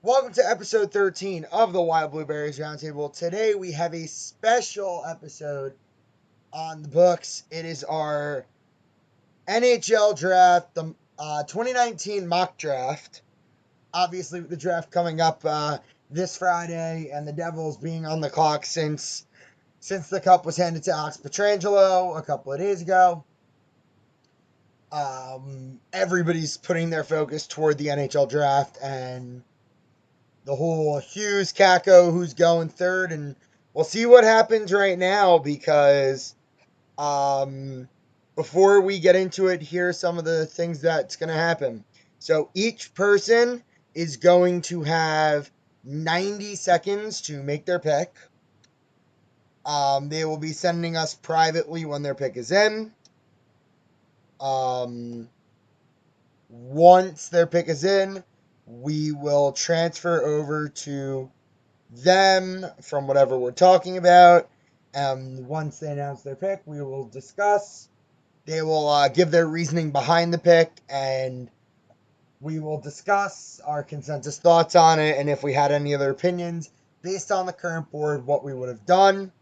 Welcome to episode 13 of the Wild Blueberries Roundtable. Today we have a special episode on the books. It is our NHL draft, the 2019 mock draft. Obviously, with the draft coming up this Friday and the Devils being on the clock since the cup was handed to Alex Pietrangelo a couple of days ago. Everybody's putting their focus toward the NHL draft and the whole Hughes, Kako, who's going third, and we'll see what happens right now because before we get into it, here are some of the things that's going to happen. So each person is going to have 90 seconds to make their pick. They will be sending us privately when their pick is in. Once their pick is in, we will transfer over to them from whatever we're talking about. Once they announce their pick, we will discuss. They will give their reasoning behind the pick, and we will discuss our consensus thoughts on it, and if we had any other opinions based on the current board, what we would have done.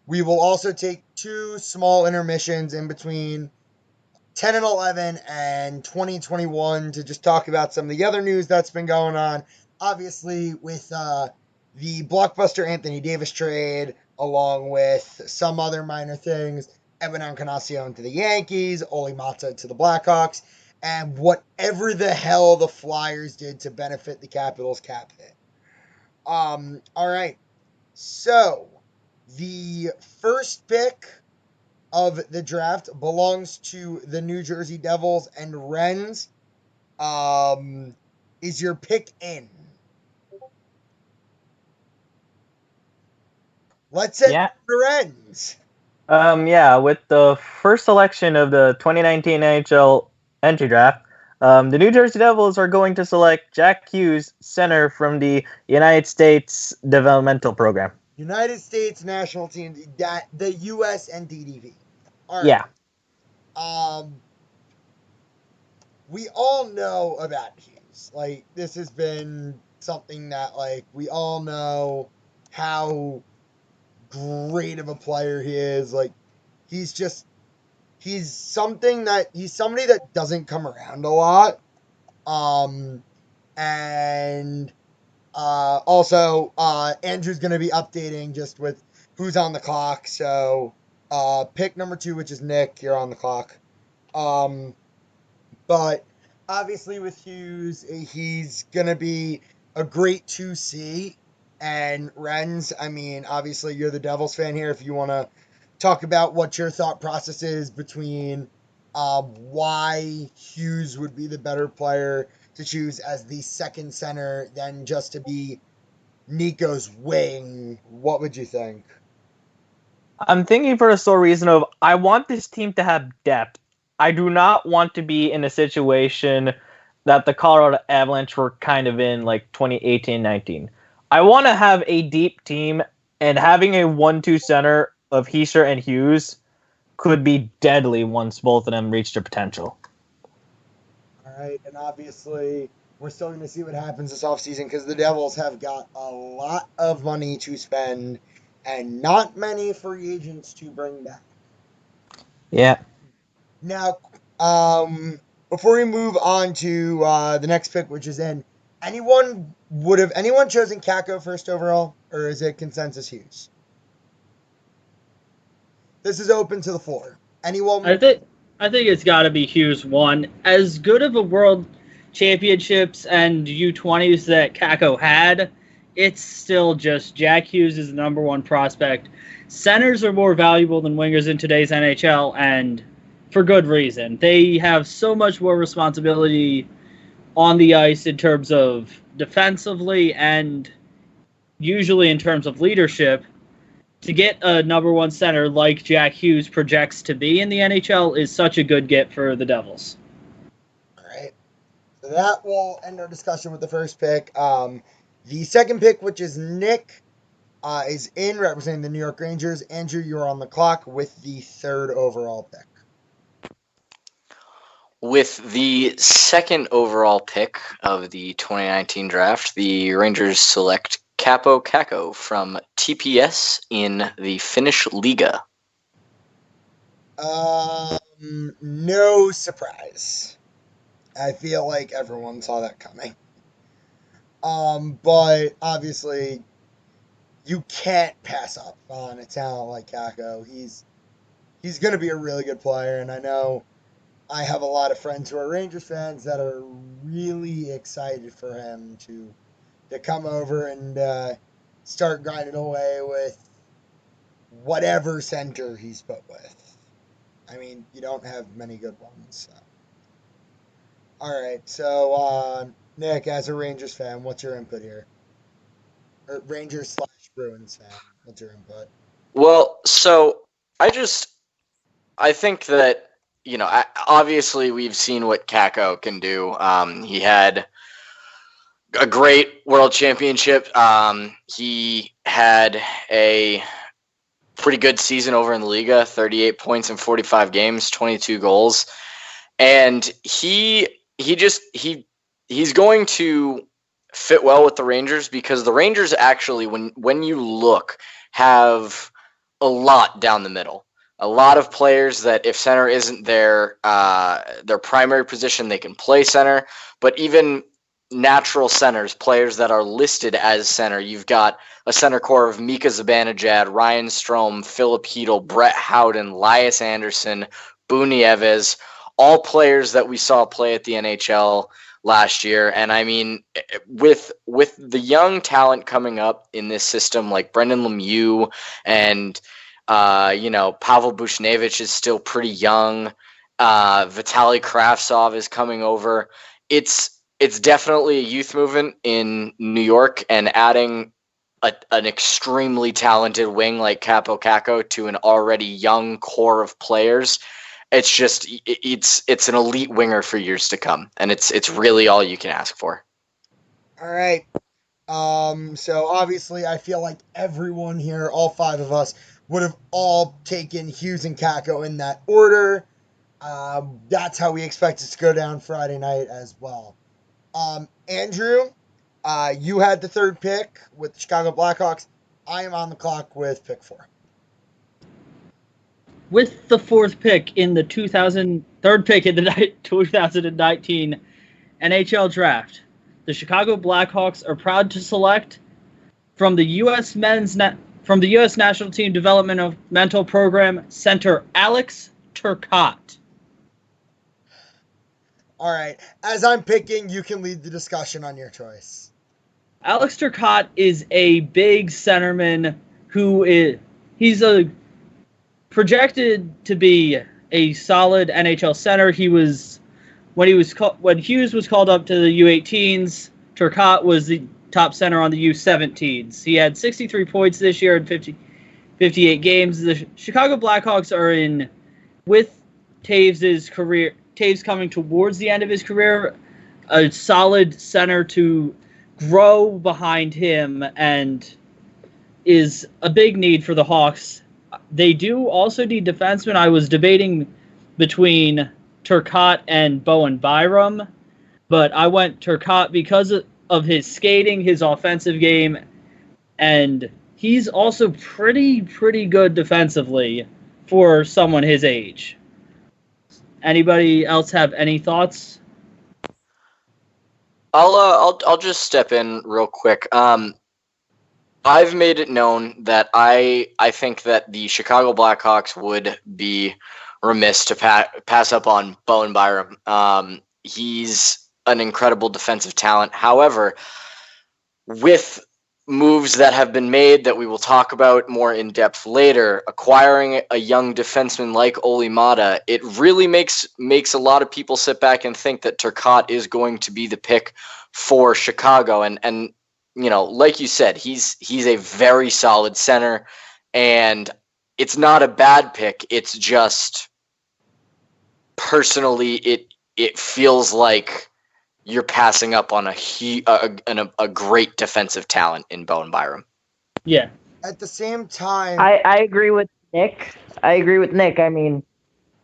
We will also take two small intermissions in between 10 and 11 and 2021 to just talk about some of the other news that's been going on. Obviously, with the blockbuster Anthony Davis trade, along with some other minor things, Evan Encarnacion to the Yankees, Oli Mata to the Blackhawks, and whatever the hell the Flyers did to benefit the Capitals cap hit. All right. So, the first pick of the draft belongs to the New Jersey Devils, and Renz, is your pick in? Let's hit Yeah. Renz. With the first selection of the 2019 NHL entry draft, the New Jersey Devils are going to select Jack Hughes, center from the United States Developmental Program. United States National Team, the US and DDV. All right. Yeah. We all know about Hughes. Like, this has been something that, like, we all know how great of a player he is. Like, he's just he's somebody that doesn't come around a lot. And also Andrew's gonna be updating just with who's on the clock. So pick number 2, which is Nick, you're on the clock. But obviously with Hughes, he's gonna be a great 2C. And Renz, I mean, obviously you're the Devils fan here. If you want to talk about what your thought process is between why Hughes would be the better player to choose as the second center than just to be Nico's wing, what would you think? I'm thinking for the sole reason of I want this team to have depth. I do not want to be in a situation that the Colorado Avalanche were kind of in like 2018-19. I want to have a deep team, and having a 1-2 center of Heischer and Hughes could be deadly once both of them reach their potential. All right, and obviously we're still going to see what happens this offseason because the Devils have got a lot of money to spend and not many free agents to bring back. Yeah. Now, before we move on to the next pick, which is in, would have anyone chosen Kako first overall, or is it consensus Hughes? This is open to the floor. Anyone? I think it's got to be Hughes one. As good of a World Championships and U20s that Kako had, it's still just Jack Hughes is the number one prospect. Centers are more valuable than wingers in today's NHL, and for good reason. They have so much more responsibility on the ice in terms of defensively and usually in terms of leadership. To get a number one center like Jack Hughes projects to be in the NHL is such a good get for the Devils. All right. So that will end our discussion with the first pick. The second pick, which is Nick, is in representing the New York Rangers. Andrew, you're on the clock with the third overall pick. With the second overall pick of the 2019 draft, the Rangers select Capo Kakko from TPS in the Finnish Liga. No surprise. I feel like everyone saw that coming. But obviously, you can't pass up on a talent like Kakko. He's going to be a really good player, and I know I have a lot of friends who are Rangers fans that are really excited for him to come over and start grinding away with whatever center he's put with. I mean, you don't have many good ones. So. All right, so Nick, as a Rangers fan, what's your input here? Or Rangers / Bruins fan, what's your input? Well, so I think that, obviously we've seen what Kakko can do. He had a great world championship. He had a pretty good season over in the Liga, 38 points in 45 games, 22 goals. And he's going to fit well with the Rangers because the Rangers actually, when you look, have a lot down the middle. A lot of players that if center isn't their primary position, they can play center. But even natural centers, players that are listed as center, you've got a center core of Mika Zibanejad, Ryan Strome, Philip Hedl, Brett Howden, Elias Anderson, Boo Nieves, all players that we saw play at the NHL last year. And I mean, with the young talent coming up in this system, like Brendan Lemieux and Pavel Buchnevich is still pretty young. Vitaly Kravtsov is coming over. It's definitely a youth movement in New York, and adding an extremely talented wing like Capo Kakko to an already young core of players. It's just it's an elite winger for years to come, and it's really all you can ask for. All right. So obviously, I feel like everyone here, all five of us, would have all taken Hughes and Kakko in that order. That's how we expect it to go down Friday night as well. Andrew, you had the third pick with the Chicago Blackhawks. I am on the clock with pick 4. With the fourth pick in the 2019 NHL draft, the Chicago Blackhawks are proud to select from the U.S. National Team Developmental Program center Alex Turcotte. All right. As I'm picking, you can lead the discussion on your choice. Alex Turcotte is a big centerman he's projected to be a solid NHL center. When Hughes was called up to the U18s, Turcotte was the top center on the U17s. He had 63 points this year in 58 games. The Chicago Blackhawks are in, with Taves coming towards the end of his career, a solid center to grow behind him, and is a big need for the Hawks. They do also need defensemen. I was debating between Turcotte and Bowen Byram, but I went Turcotte because of his skating, his offensive game, and he's also pretty good defensively for someone his age. Anybody else have any thoughts? I'll just step in real quick. I've made it known that I think that the Chicago Blackhawks would be remiss to pass up on Bowen Byram. He's an incredible defensive talent. However, with moves that have been made that we will talk about more in depth later, acquiring a young defenseman like Oli Mata, it really makes a lot of people sit back and think that Turcotte is going to be the pick for Chicago. And like you said, he's a very solid center, and it's not a bad pick. It's just personally it feels like you're passing up on a great defensive talent in Bowen Byram. Yeah. At the same time, I agree with Nick. I mean,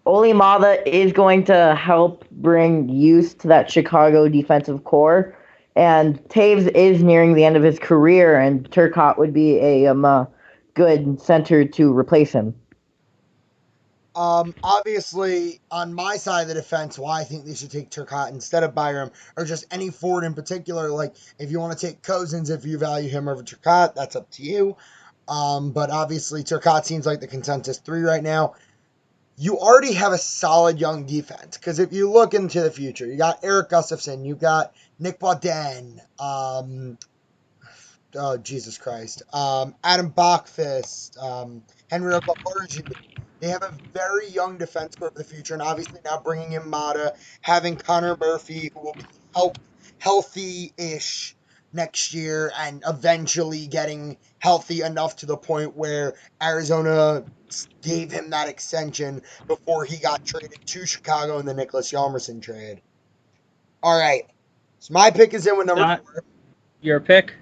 Olimata is going to help bring use to that Chicago defensive core, and Taves is nearing the end of his career, and Turcotte would be a good center to replace him. Obviously, on my side of the defense, why I think they should take Turcotte instead of Byram, or just any forward in particular. Like, if you want to take Cousins, if you value him over Turcotte, that's up to you. But obviously, Turcotte seems like the consensus 3 right now. You already have a solid young defense, because if you look into the future, you got Eric Gustafson, you got Nick Baudin, oh Jesus Christ, Adam Bachfist, Henry Labarge. They have a very young defense core for the future, and obviously now bringing in Mata, having Connor Murphy, who will be healthy-ish next year, and eventually getting healthy enough to the point where Arizona gave him that extension before he got traded to Chicago in the Nicholas Hjalmarsson trade. All right, so my pick is in with number Not 4. your pick.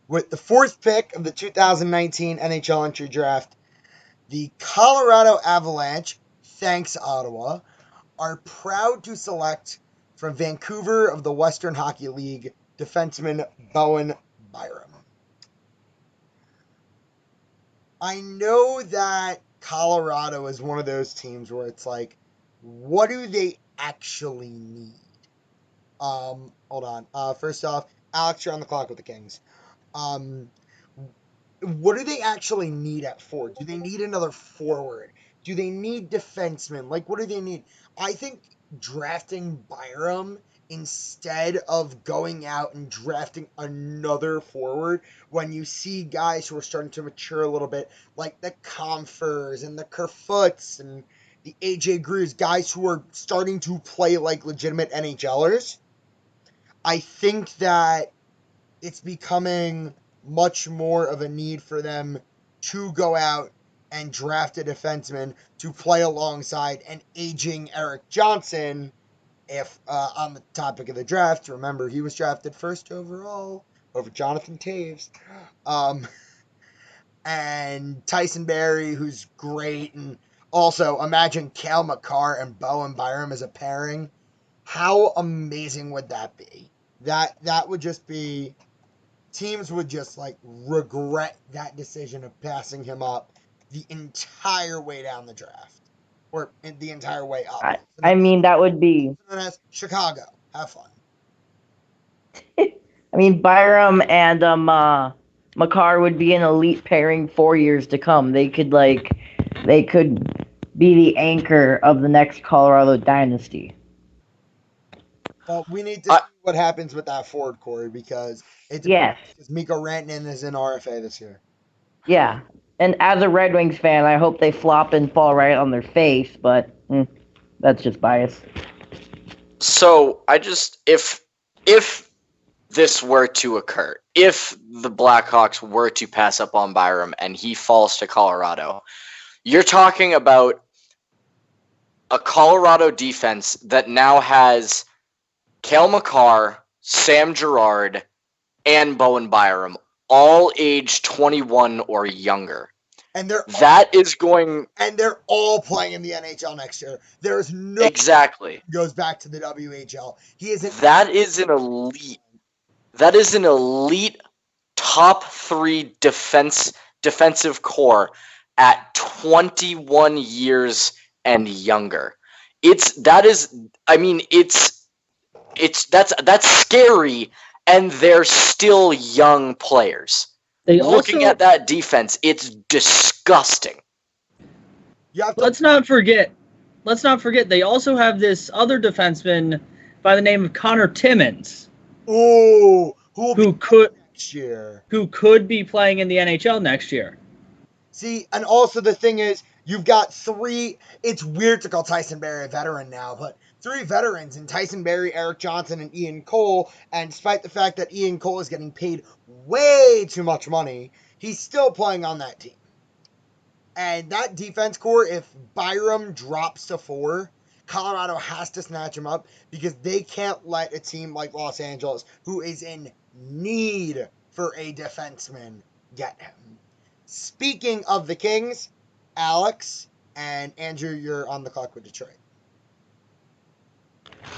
With the 4th pick of the 2019 NHL entry draft, the Colorado Avalanche, thanks Ottawa, are proud to select from Vancouver of the Western Hockey League defenseman Bowen Byram. I know that Colorado is one of those teams where it's like, what do they actually need? Hold on. First off, Alex, you're on the clock with the Kings. What do they actually need at forward? Do they need another forward? Do they need defensemen? Like, what do they need? I think drafting Byram instead of going out and drafting another forward when you see guys who are starting to mature a little bit, like the Comfers and the Kerfoots and the AJ Grews, guys who are starting to play like legitimate NHLers. I think that it's becoming much more of a need for them to go out and draft a defenseman to play alongside an aging Eric Johnson. If on the topic of the draft, remember he was drafted 1st overall over Jonathan Taves. And Tyson Barrie, who's great. And also imagine Cale Makar and Bowen Byram as a pairing. How amazing would that be? That would just be, teams would just like regret that decision of passing him up the entire way down the draft, or the entire way up. I mean, that would be. Chicago, have fun. I mean, Byram and Makar would be an elite pairing for years to come. They could be the anchor of the next Colorado dynasty. Well, we need to see what happens with that forward, Corey, because because Mikko Rantanen is in RFA this year. Yeah, and as a Red Wings fan, I hope they flop and fall right on their face, but that's just bias. So if this were to occur, if the Blackhawks were to pass up on Byram and he falls to Colorado, you're talking about a Colorado defense that now has Cale Makar, Sam Girard, and Bowen Byram, all age 21 or younger. And they're all playing in the NHL next year. There's no exactly goes back to the WHL. That is an elite top 3 defensive core at 21 years and younger. That's scary, and they're still young players. Looking at that defense, it's disgusting. Let's not forget, they also have this other defenseman by the name of Connor Timmins. Who could next year? Who could be playing in the NHL next year? See, and also the thing is, you've got 3. It's weird to call Tyson Barrie a veteran now, but 3 veterans in Tyson Barrie, Eric Johnson, and Ian Cole. And despite the fact that Ian Cole is getting paid way too much money, he's still playing on that team. And that defense core, if Byram drops to 4, Colorado has to snatch him up, because they can't let a team like Los Angeles, who is in need for a defenseman, get him. Speaking of the Kings, Alex, And Andrew, you're on the clock with Detroit.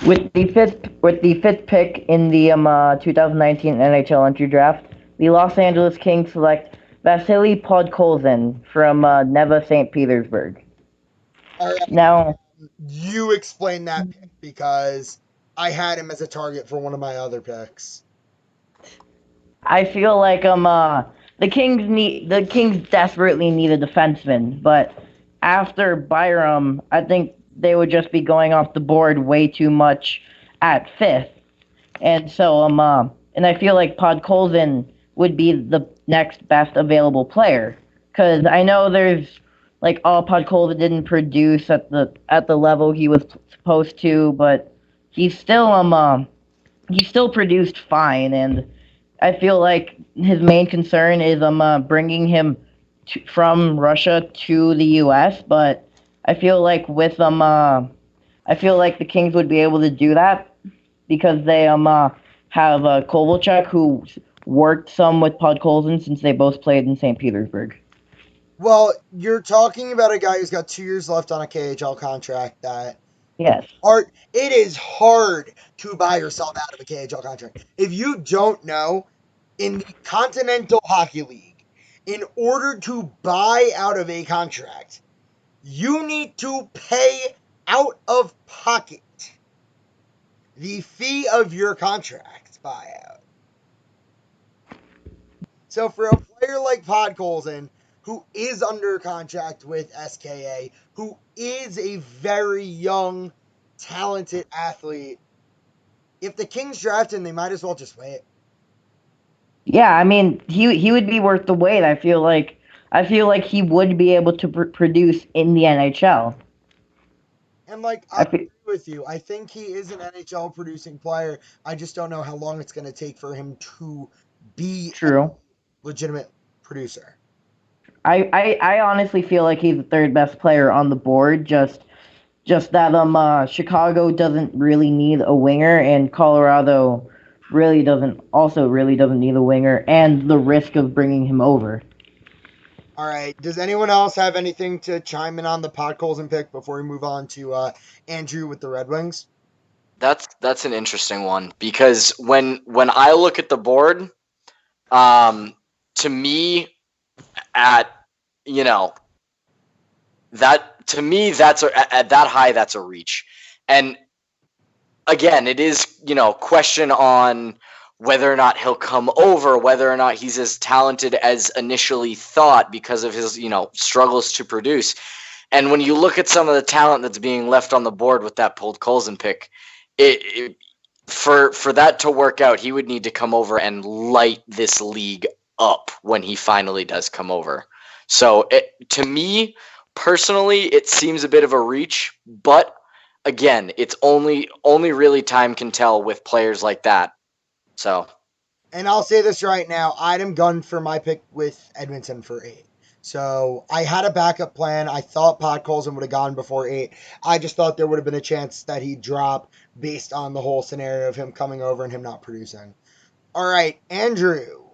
With the fifth pick in the 2019 NHL entry draft, the Los Angeles Kings select Vasily Podkolzin from Neva St. Petersburg. All right, Now, you explain that pick because I had him as a target for one of my other picks. I feel like the Kings desperately need a defenseman, but after Byram, I think they would just be going off the board way too much at fifth. And so and I feel like Podkolzin would be the next best available player, because I know there's like, Podkolzin didn't produce at the level he was supposed to, but he's still he still produced fine, and I feel like his main concern is bringing him from Russia to the U.S. But I feel like I feel like the Kings would be able to do that because they have Kovalchuk, who worked some with Podkolzin since they both played in St. Petersburg. Well, you're talking about a guy who's got 2 years left on a KHL contract that Yes. Art, it is hard to buy yourself out of a KHL contract. If you don't know, in the Continental Hockey League, in order to buy out of a contract, you need to pay out of pocket the fee of your contract buyout. So for a player like Podkolzin, who is under contract with SKA, who is a very young, talented athlete, if the Kings draft him, they might as well just wait. Yeah, I mean, he would be worth the wait. I feel like he would be able to produce in the NHL. And like, I agree with you. I think he is an NHL producing player. I just don't know how long it's going to take for him to be True. a legitimate producer. I honestly feel like he's the third best player on the board. Just that Chicago doesn't really need a winger, and Colorado really doesn't need a winger, and the risk of bringing him over. All right. Does anyone else have anything to chime in on the Podkolzin pick before we move on to Andrew with the Red Wings? That's an interesting one because when I look at the board, to me, at that's at that high, that's a reach. And again, it is question on whether or not he'll come over, whether or not he's as talented as initially thought because of his struggles to produce. And when you look at some of the talent that's being left on the board with that Podkolzin pick, for that to work out, he would need to come over and light this league up when he finally does come over. So to me personally, it seems a bit of a reach, but again, it's only really time can tell with players like that. So, and I'll say this right now, I'd have gone for my pick with Edmonton for 8. So I had a backup plan. I thought Podkolzin would have gone before 8. I just thought there would have been a chance that he'd drop based on the whole scenario of him coming over and him not producing. All right, Andrew.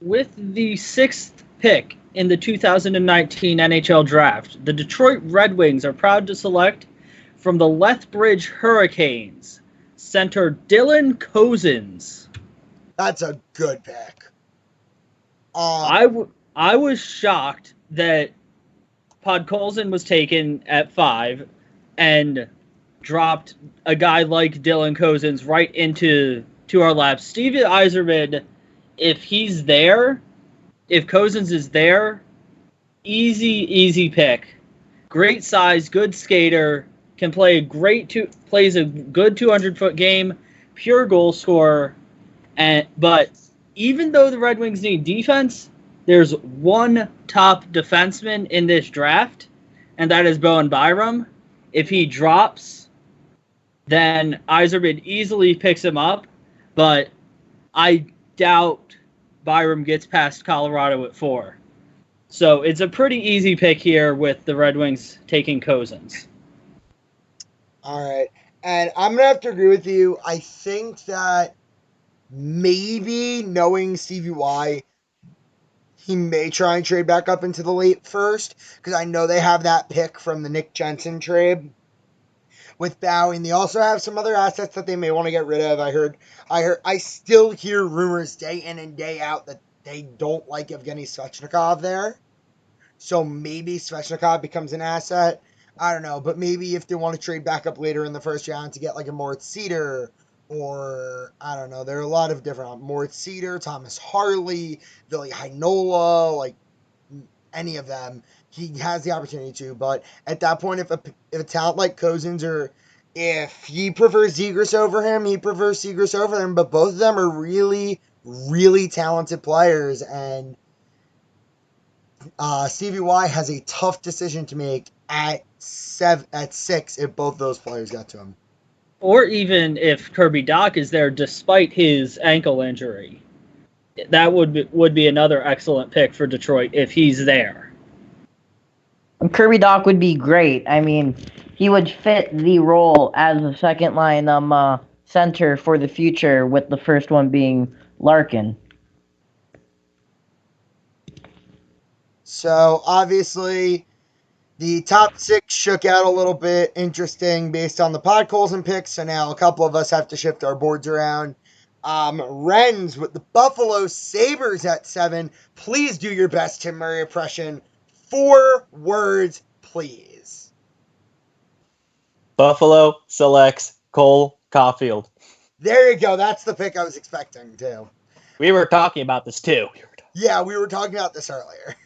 With the 6th pick in the 2019 NHL Draft, the Detroit Red Wings are proud to select from the Lethbridge Hurricanes center Dylan Cozens. That's a good pick. I was shocked that Podkolzin was taken at 5 and dropped a guy like Dylan Cozens right into our laps. Steven Yzerman, if he's there, if Cozens is there, easy pick. Great size, good skater, can play plays a good 200-foot game, pure goal scorer. But even though the Red Wings need defense, there's one top defenseman in this draft, and that is Bowen Byram. If he drops, then Yzerman easily picks him up, but I doubt Byram gets past Colorado at 4. So it's a pretty easy pick here with the Red Wings taking Cozens. All right. And I'm going to have to agree with you. I think that maybe knowing Stevie Y, he may try and trade back up into the late first, because I know they have that pick from the Nick Jensen trade with Bowie, and they also have some other assets that they may want to get rid of. I still hear rumors day in and day out that they don't like Evgeny Svechnikov there. So maybe Svechnikov becomes an asset. I don't know, but maybe if they want to trade back up later in the first round to get like a Moritz Cedar, or I don't know, there are a lot of different Moritz Cedar, Thomas Harley, Billy Heinola, like any of them, he has the opportunity to. But at that point, if a talent like Cozens, or if he prefers Zegras over him, he prefers Zegras over them. But both of them are really, really talented players, and Stevie Y has a tough decision to make at 6 if both those players got to him. Or even if Kirby Dach is there despite his ankle injury. That would be another excellent pick for Detroit if he's there. Kirby Dach would be great. I mean, he would fit the role as a second line center for the future, with the first one being Larkin. So obviously, the top 6 shook out a little bit interesting based on the Podkolzin picks. So now a couple of us have to shift our boards around. Wrens with the Buffalo Sabres at 7. Please do your best Tim Murray impression. 4 words, please. Buffalo selects Cole Caulfield. There you go. That's the pick I was expecting, too. We were talking about this, too. Yeah, we were talking about this earlier.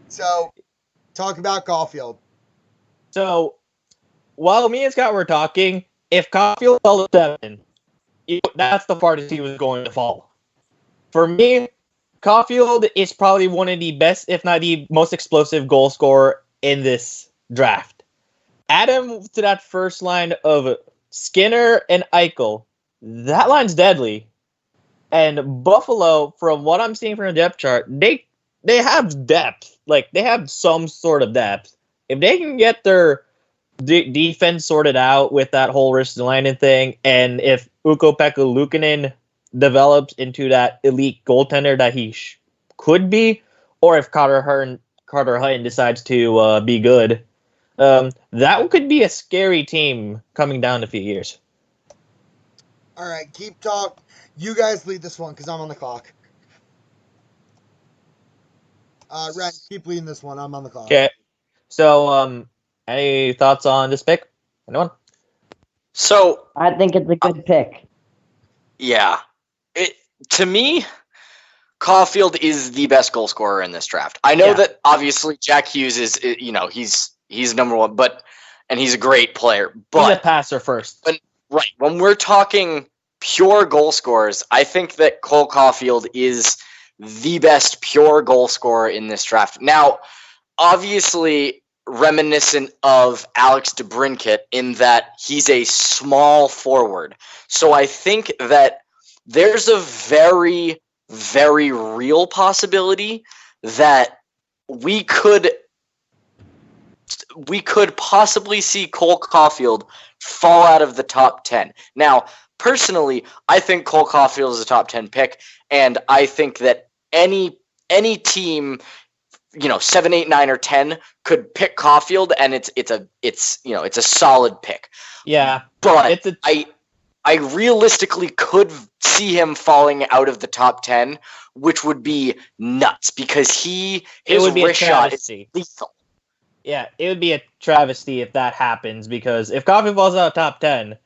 So, talk about Caulfield. So, while me and Scott were talking, if Caulfield fell to 7, that's the farthest he was going to fall. For me, Caulfield is probably one of the best, if not the most explosive goal scorer in this draft. Add him to that first line of Skinner and Eichel. That line's deadly. And Buffalo, from what I'm seeing from the depth chart, they have depth. Like, they have some sort of depth. If they can get their defense sorted out with that whole Ristolainen thing, and if Ukko-Pekka Luukkonen develops into that elite goaltender that he could be, or if Carter Hutton decides to be good, that could be a scary team coming down in a few years. All right, keep talk. You guys lead this one because I'm on the clock. Ren, keep leading this one. I'm on the clock. Okay. So, any thoughts on this pick? Anyone? So I think it's a good pick. yeah, to me, Caulfield is the best goal scorer in this draft. I know that obviously Jack Hughes is he's number one, and he's a great player. But he's a passer first. When we're talking pure goal scorers, I think that Cole Caulfield is the best pure goal scorer in this draft. Now, obviously reminiscent of Alex DeBrincat in that he's a small forward. So I think that there's a very, very real possibility that we could possibly see Cole Caulfield fall out of the top 10. Now, personally, I think Cole Caulfield is a top 10 pick, and I think that any team, 7, 8, 9, or 10 could pick Caulfield, and it's a solid pick. Yeah, but I realistically could see him falling out of the top 10, which would be nuts because his wrist shot is lethal. Yeah, it would be a travesty if that happens, because if Caulfield falls out of top 10,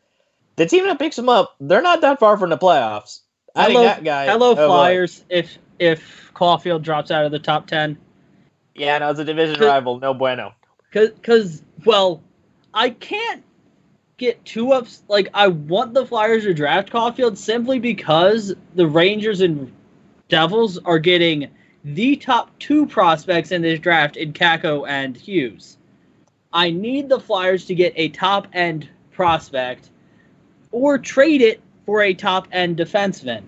the team that picks him up, they're not that far from the playoffs. Hello, Flyers. If Caulfield drops out of the top 10. Yeah, no, it's a division rival. No bueno. Because, I can't get too upset. Like, I want the Flyers to draft Caulfield simply because the Rangers and Devils are getting the top 2 prospects in this draft in Kakko and Hughes. I need the Flyers to get a top-end prospect or trade it for a top-end defenseman.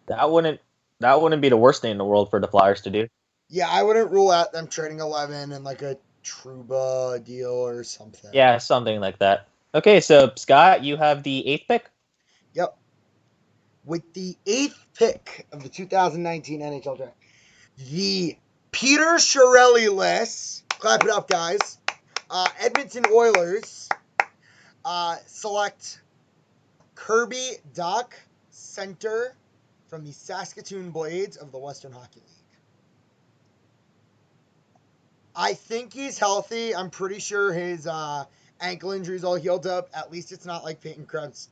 That wouldn't be the worst thing in the world for the Flyers to do. Yeah, I wouldn't rule out them trading 11 and like a Trouba deal or something. Yeah, something like that. Okay, so Scott, you have the 8th pick? Yep. with the 8th pick of the 2019 NHL draft, the Peter Chiarelli-less, clap it up, guys, Edmonton Oilers select Kirby Dach, center from the Saskatoon Blades of the Western Hockey League. I think he's healthy. I'm pretty sure his ankle injury is all healed up. At least it's not like Peyton Krebs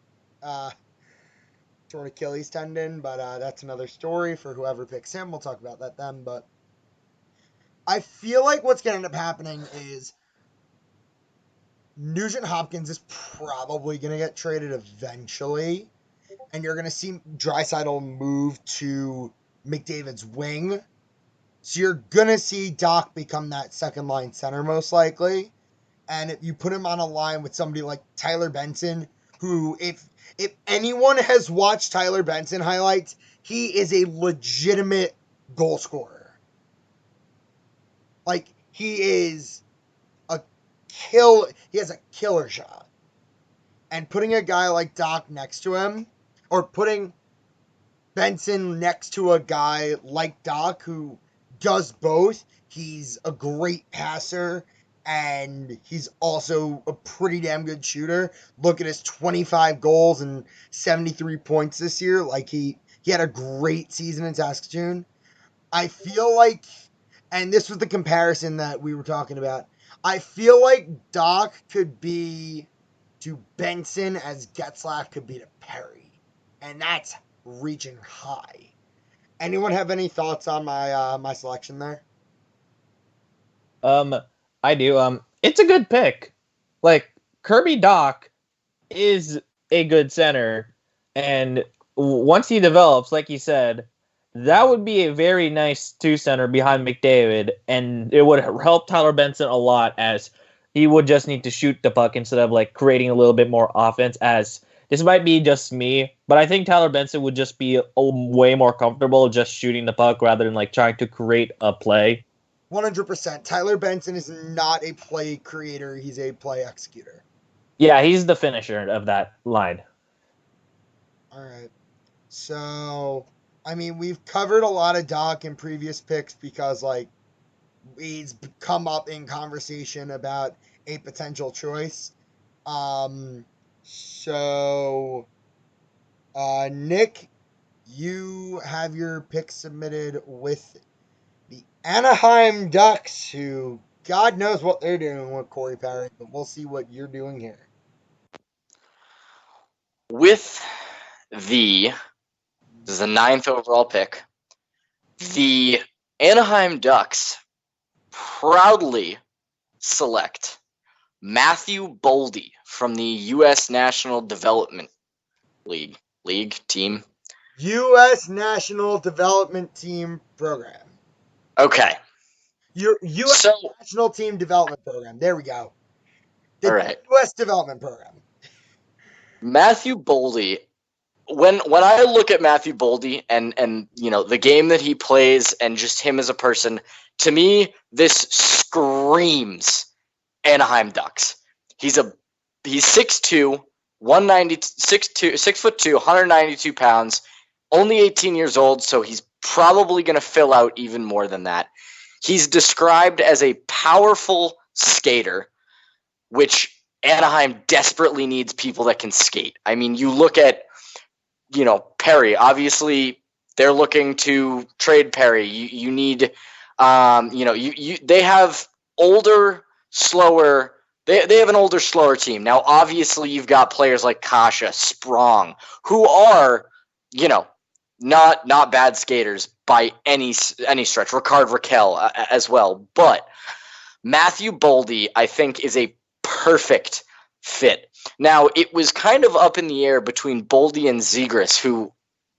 torn Achilles tendon, but that's another story for whoever picks him. We'll talk about that then. But I feel like what's going to end up happening is Nugent Hopkins is probably going to get traded eventually, and you're going to see Draisaitl move to McDavid's wing. So you're going to see Dach become that second line center most likely. And if you put him on a line with somebody like Tyler Benson, who if anyone has watched Tyler Benson highlights, he is a legitimate goal scorer. Like, he has a killer shot. And putting a guy like Dach next to him, or putting Benson next to a guy like Dach who does both, he's a great passer, and he's also a pretty damn good shooter. Look at his 25 goals and 73 points this year. Like, he had a great season in Saskatoon. I feel like, and this was the comparison that we were talking about, I feel like Dach could be to Benson as Getzlaf could be to Perry. And that's reaching high. Anyone have any thoughts on my selection there? I do. It's a good pick. Like, Kirby Dach is a good center, and once he develops, like you said, that would be a very nice two center behind McDavid, and it would help Tyler Benson a lot, as he would just need to shoot the puck instead of like creating a little bit more offense. As this might be just me, but I think Tyler Benson would just be way more comfortable just shooting the puck rather than like trying to create a play. 100%. Tyler Benson is not a play creator. He's a play executor. Yeah, he's the finisher of that line. All right. So, I mean, we've covered a lot of Dach in previous picks because, like, he's come up in conversation about a potential choice. Nick, you have your pick submitted with the Anaheim Ducks, who God knows what they're doing with Corey Perry, but we'll see what you're doing here. With this is the 9th overall pick, the Anaheim Ducks proudly select Matthew Boldy from the U.S. National Development League team. U.S. National Development Team Program. Okay. Your U.S. National Team Development Program. There we go. The all right. U.S. Development Program. Matthew Boldy. When I look at Matthew Boldy and you know the game that he plays and just him as a person, to me this screams Anaheim Ducks. He's 6'2", 6'2", 192 pounds, only 18 years old, so he's probably going to fill out even more than that. He's described as a powerful skater, which Anaheim desperately needs people that can skate. I mean, you look at, you know, Perry. Obviously, they're looking to trade Perry. You need, they have older, slower. They have an older, slower team. Now, obviously, you've got players like Kasha, Sprong, who are, you know, not bad skaters by any stretch. Ricard Raquel as well. But Matthew Boldy, I think, is a perfect fit. Now, it was kind of up in the air between Boldy and Zegras, who,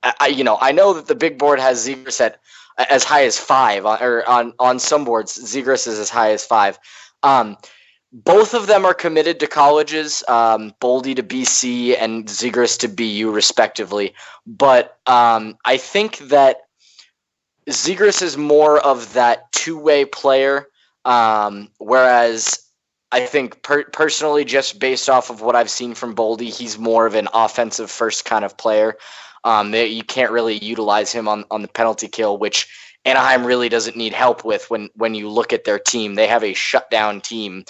I know that the big board has Zegras at as high as 5, or on some boards, Zegras is as high as 5. Both of them are committed to colleges, Boldy to BC and Zegras to BU, respectively. But I think that Zegras is more of that two-way player, whereas I think personally, just based off of what I've seen from Boldy, he's more of an offensive first kind of player. You can't really utilize him on the penalty kill, which Anaheim really doesn't need help with when you look at their team. They have a shutdown team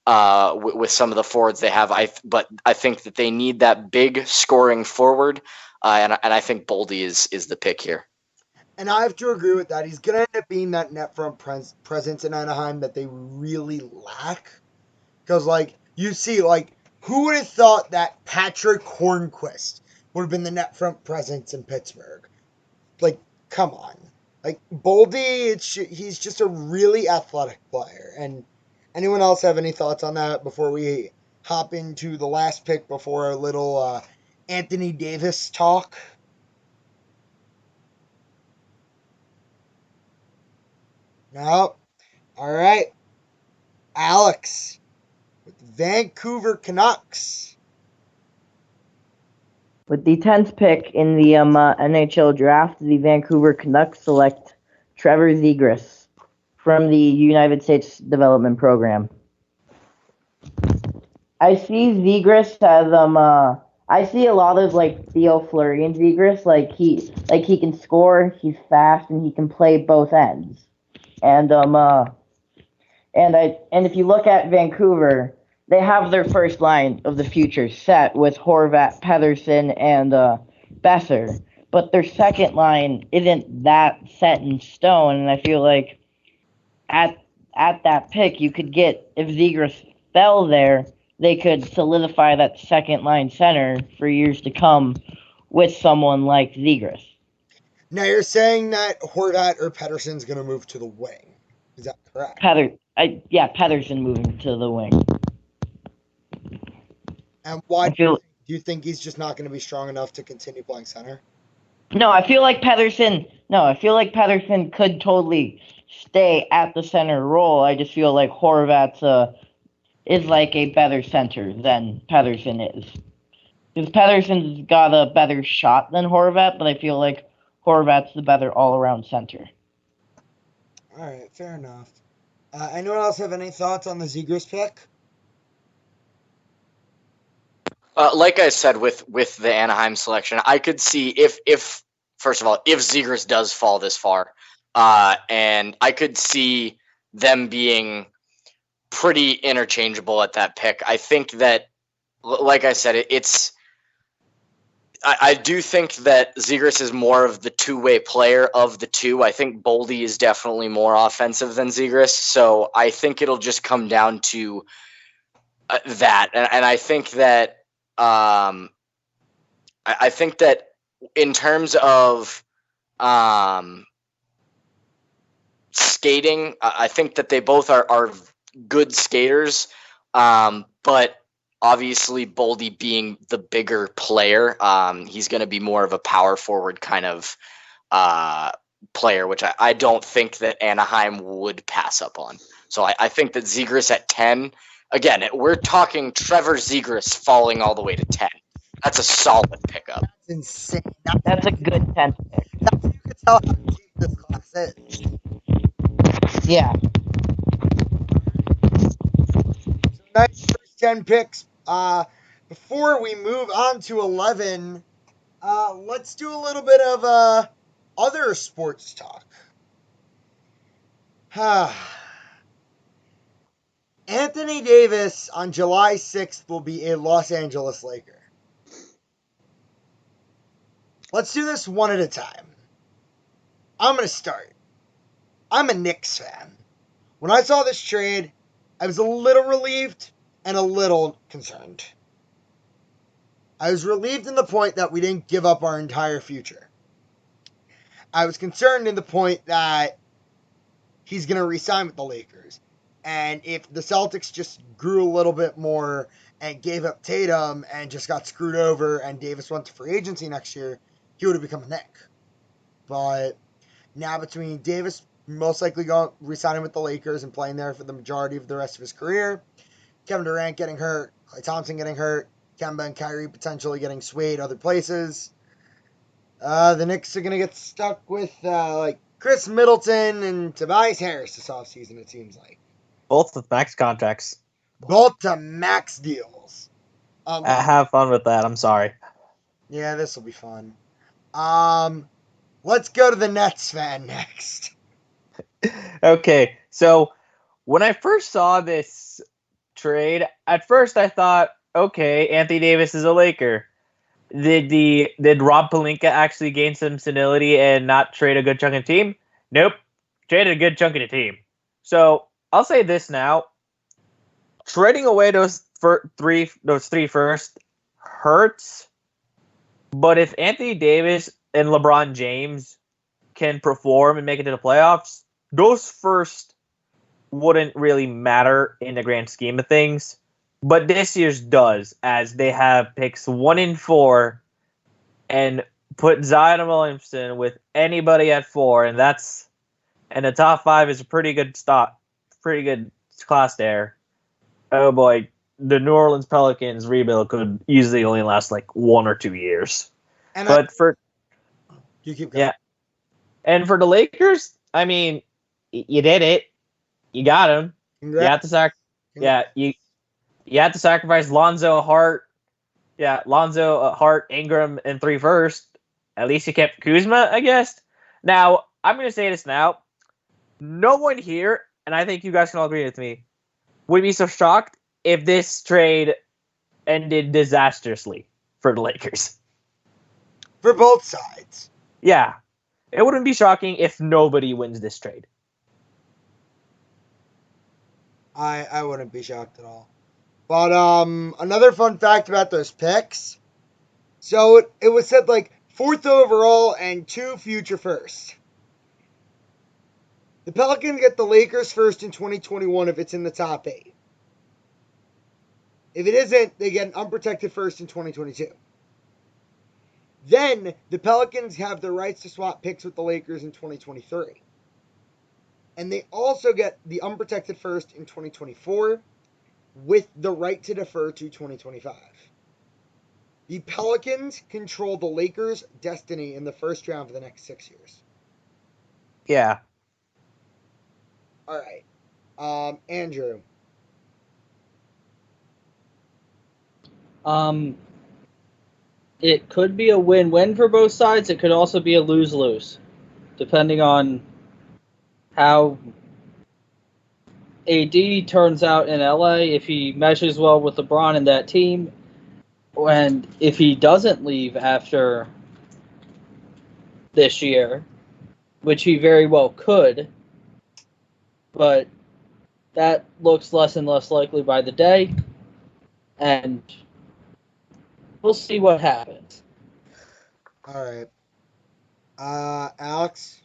with some of the forwards they have. But I think that they need that big scoring forward, and I think Boldy is the pick here. And I have to agree with that. He's going to end up being that net front presence in Anaheim that they really lack. Because, like, you see, like, who would have thought that Patrick Hornquist would have been the net front presence in Pittsburgh? Like, come on. Like, Boldy, he's just a really athletic player. And anyone else have any thoughts on that before we hop into the last pick before our little Anthony Davis talk? No. All right. Alex with the Vancouver Canucks. With the 10th pick in the NHL draft, the Vancouver Canucks select Trevor Zegras from the United States Development Program. I see Zegras as I see a lot of like Theo Fleury and Zegras. Like he can score, he's fast, and he can play both ends. And if you look at Vancouver, they have their first line of the future set with Horvat, Pedersen, and Besser. But their second line isn't that set in stone, and I feel like at that pick you could get, if Zegras fell there, they could solidify that second line center for years to come with someone like Zegras. Now you're saying that Horvat or Pedersen's going to move to the wing. Is that correct? Pedersen moving to the wing. And why do you think he's just not going to be strong enough to continue playing center? No, I feel like Pedersen could totally stay at the center role. I just feel like Horvat is like a better center than Pedersen is. Because Pedersen's got a better shot than Horvat, but I feel like Horvat's the better all-around center. All right, fair enough. Anyone else have any thoughts on the Zegras pick? Like I said, with the Anaheim selection, I could see if first of all, if Zegras does fall this far, and I could see them being pretty interchangeable at that pick. I think that, like I said, I do think that Zegras is more of the two-way player of the two. I think Boldy is definitely more offensive than Zegras, so I think it'll just come down to that. And I think that I think that in terms of skating, I think that they both are good skaters, but obviously Boldy being the bigger player, he's going to be more of a power forward kind of player, which I don't think that Anaheim would pass up on. So I think that Zegras at 10, again, we're talking Trevor Zegras falling all the way to 10. That's a solid pickup. That's insane. That's a good 10th pick. That's you can tell how deep this class is. Yeah. So nice first 10 picks. Before we move on to 11, let's do a little bit of other sports talk. Anthony Davis on July 6th will be a Los Angeles Laker. Let's do this one at a time. I'm going to start. I'm a Knicks fan. When I saw this trade, I was a little relieved and a little concerned. I was relieved in the point that we didn't give up our entire future. I was concerned in the point that he's going to re-sign with the Lakers. And if the Celtics just grew a little bit more and gave up Tatum and just got screwed over and Davis went to free agency next year, he would have become a Knick. But now between Davis most likely re-signing with the Lakers and playing there for the majority of the rest of his career, Kevin Durant getting hurt, Klay Thompson getting hurt, Kemba and Kyrie potentially getting swayed other places, the Knicks are going to get stuck with like Chris Middleton and Tobias Harris this offseason, it seems like. Both with max contracts. both to max deals. Have fun with that. I'm sorry. Yeah, this will be fun. Let's go to the Nets fan next. Okay, so when I first saw this trade, at first I thought, okay, Anthony Davis is a Laker. Did Rob Pelinka actually gain some senility and not trade a good chunk of the team? Nope, traded a good chunk of the team. So I'll say this now: trading away those three first hurts, but if Anthony Davis and LeBron James can perform and make it to the playoffs, those first wouldn't really matter in the grand scheme of things. But this year's does, as they have picks 1 and 4 and put Zion Williamson with anybody at 4, and the top 5 is a pretty good class there. Oh boy, the New Orleans Pelicans rebuild could easily only last like 1 or 2 years. And you keep going. Yeah, and for the Lakers, I mean, you did it. You got him. Congrats. You had to sacrifice Lonzo Hart. Yeah, Lonzo Hart, Ingram, and 3 first. At least you kept Kuzma, I guess. Now, I'm going to say this now. No one here, and I think you guys can all agree with me, would be so shocked if this trade ended disastrously for the Lakers. For both sides. Yeah. It wouldn't be shocking if nobody wins this trade. I wouldn't be shocked at all. But another fun fact about those picks. So it was said like 4th overall and 2 future firsts. The Pelicans get the Lakers first in 2021 if it's in the top 8. If it isn't, they get an unprotected first in 2022. Then the Pelicans have the rights to swap picks with the Lakers in 2023. And they also get the unprotected first in 2024 with the right to defer to 2025. The Pelicans control the Lakers' destiny in the first round for the next 6 years. Yeah. All right. Andrew. It could be a win-win for both sides. It could also be a lose-lose, depending on how AD turns out in LA, if he meshes well with LeBron and that team, and if he doesn't leave after this year, which he very well could, but that looks less and less likely by the day, and we'll see what happens. All right. Alex?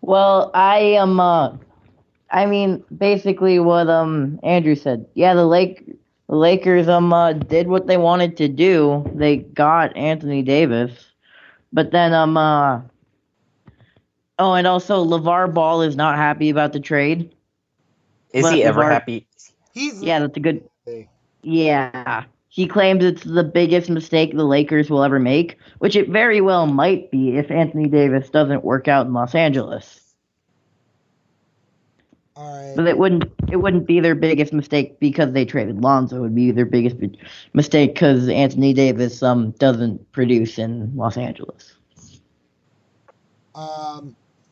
Well, I am. I mean, basically what Andrew said. Yeah, the Lakers did what they wanted to do. They got Anthony Davis, but then oh, and also LeVar Ball is not happy about the trade. Is he ever happy? Yeah, that's a good. Yeah. He claims it's the biggest mistake the Lakers will ever make, which it very well might be if Anthony Davis doesn't work out in Los Angeles. All right. But it wouldn't be their biggest mistake because they traded Lonzo. It would be their biggest mistake because Anthony Davis doesn't produce in Los Angeles.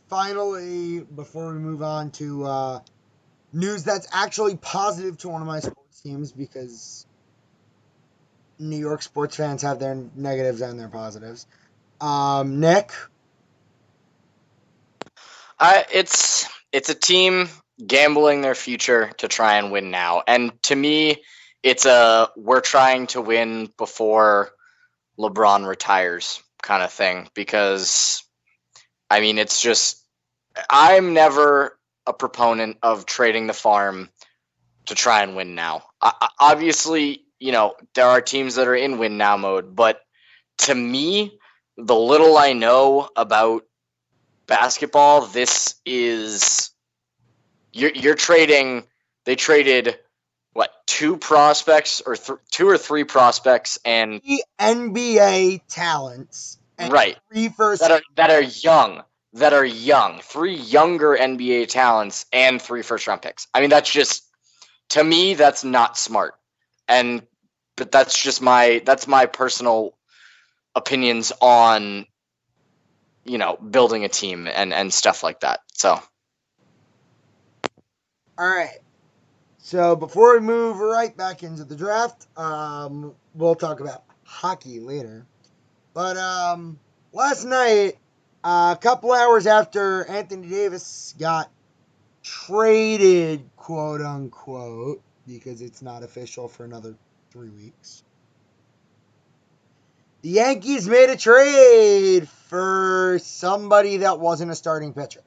Finally, before we move on to news that's actually positive to one of my sports teams, because New York sports fans have their negatives and their positives. Nick? It's a team gambling their future to try and win now. And to me, it's we're trying to win before LeBron retires kind of thing, because I mean, it's just, I'm never a proponent of trading the farm to try and win now. Obviously, there are teams that are in win now mode, but to me, the little I know about basketball, this is, you're trading, they traded, what, 2 prospects or 2 or 3 prospects and NBA talents. And right. 3 first that are young. that are young, 3 younger NBA talents, and 3 first-round picks. I mean, that's just, to me, that's not smart. But that's my personal opinions on, building a team and stuff like that. So. All right. So before we move right back into the draft, we'll talk about hockey later. But last night, a couple hours after Anthony Davis got traded, quote unquote, because it's not official for another 3 weeks, the Yankees made a trade for somebody that wasn't a starting pitcher.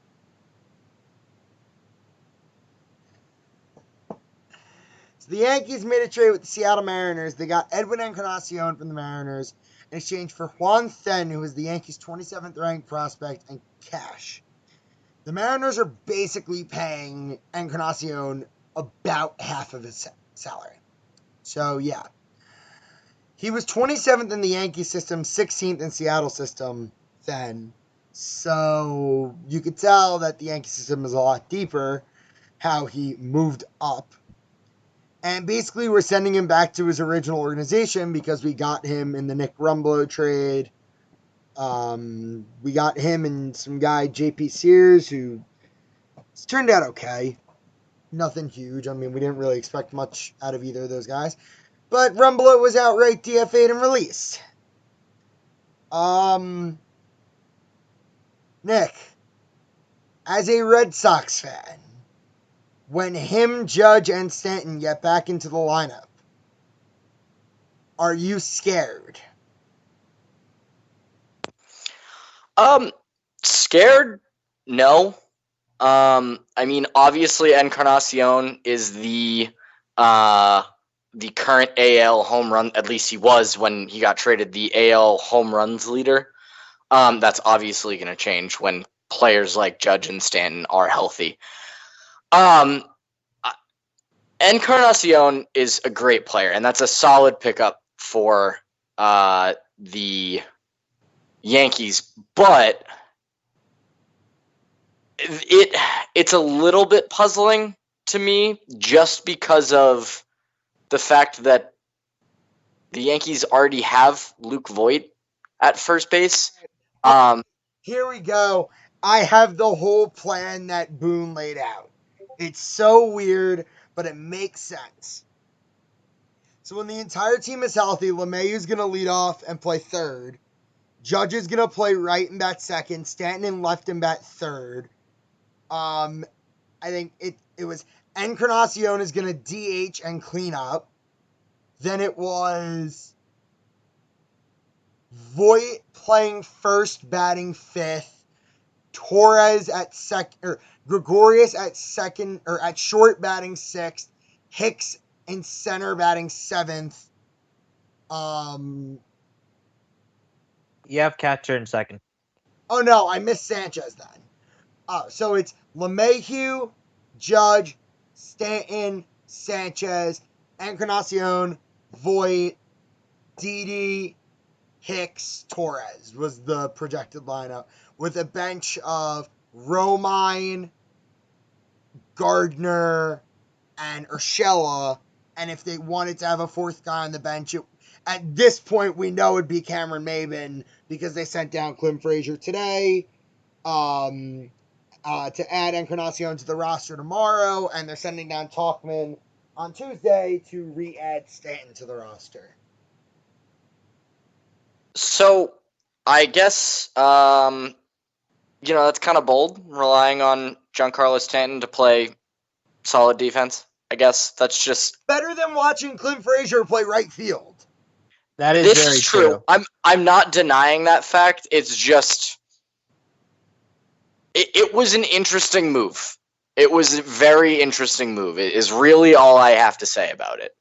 So the Yankees made a trade with the Seattle Mariners. They got Edwin Encarnacion from the Mariners in exchange for Juan Then, who was the Yankees' 27th ranked prospect, and cash. The Mariners are basically paying Encarnacion about half of his salary. So, yeah. He was 27th in the Yankee system, 16th in Seattle system then. So, you could tell that the Yankee system is a lot deeper, how he moved up. And basically, we're sending him back to his original organization because we got him in the Nick Rumbelow trade. We got him and some guy, JP Sears, who it's turned out okay. Nothing huge. I mean, we didn't really expect much out of either of those guys. But Rumbelow was outright DFA'd and released. Nick, as a Red Sox fan, when him, Judge, and Stanton get back into the lineup, are you scared? Scared? No. I mean, obviously, Encarnacion is the current AL home run. At least he was when he got traded, the AL home runs leader. That's obviously going to change when players like Judge and Stanton are healthy. Encarnacion is a great player, and that's a solid pickup for the Yankees, but it's a little bit puzzling to me just because of the fact that the Yankees already have Luke Voit at first base. Here we go. I have the whole plan that Boone laid out. It's so weird, but it makes sense. So when the entire team is healthy, LeMahieu's going to lead off and play third. Judge is going to play right and bat second. Stanton and left and bat third. I think it was Encarnacion is going to DH and clean up. Then it was Voit playing first, batting fifth. Torres at second, or Gregorius at second, or at short batting sixth. Hicks in center batting seventh. You have catcher in second. Oh no, I missed Sanchez then. So it's LeMahieu, Judge, Stanton, Sanchez, Encarnacion, Voit, Didi, Hicks, Torres was the projected lineup, with a bench of Romine, Gardner, and Urshela. And if they wanted to have a fourth guy on the bench, at this point we know it'd be Cameron Maybin because they sent down Clint Frazier today to add Encarnacion to the roster tomorrow, and they're sending down Talkman on Tuesday to re-add Stanton to the roster. So, I guess, that's kind of bold, relying on Giancarlo Stanton to play solid defense. I guess that's just better than watching Clint Frazier play right field. That is this very is true. I'm not denying that fact. It's just it was an interesting move. It was a very interesting move. It is really all I have to say about it.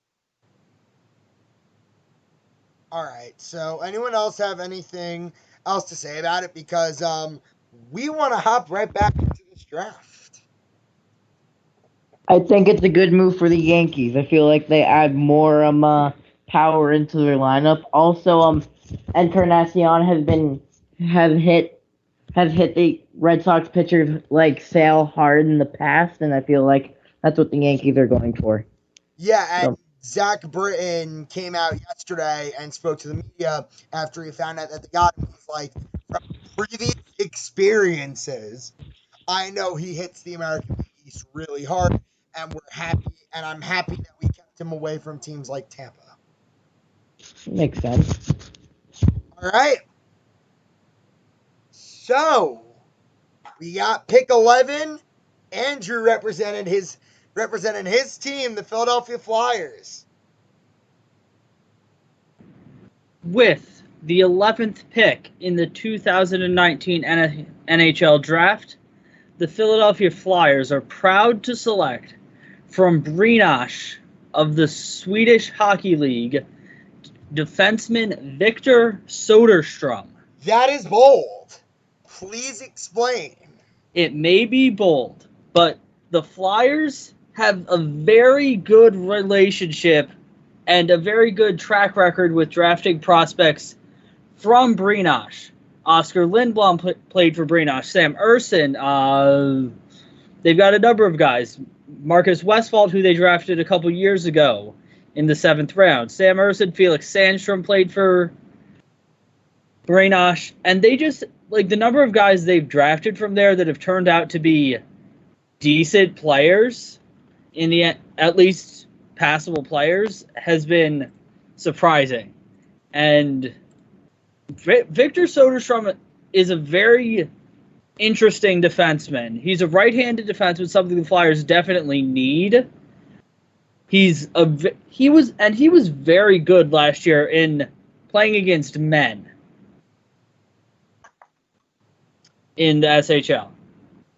All right. So, anyone else have anything else to say about it? Because we want to hop right back into this draft. I think it's a good move for the Yankees. I feel like they add more power into their lineup. Also, Encarnacion has has hit the Red Sox pitchers like Sale hard in the past, and I feel like that's what the Yankees are going for. Yeah, and So, Zach Britton came out yesterday and spoke to the media after he found out that they got him. He's like, from previous experiences, I know he hits the American League East really hard, and we're happy, and I'm happy that we kept him away from teams like Tampa. makes sense. All right. So we got pick 11. Andrew representing his team, the Philadelphia Flyers. With the 11th pick in the 2019 NHL Draft, the Philadelphia Flyers are proud to select from Brynäs of the Swedish Hockey League, defenseman Victor Soderstrom. That is bold. Please explain. It may be bold, but the Flyers have a very good relationship and a very good track record with drafting prospects from Brynäs. Oscar Lindblom played for Brynäs. Sam Ersson. They've got a number of guys. Marcus Westphal, who they drafted a couple years ago in the 7th round. Sam Ersson, Felix Sandstrom played for Brynäs. And they just, like, the number of guys they've drafted from there that have turned out to be decent players, in the at least passable players, has been surprising. And Victor Soderstrom is a very interesting defenseman. He's a right-handed defenseman, something the Flyers definitely need. He was very good last year in playing against men in the SHL.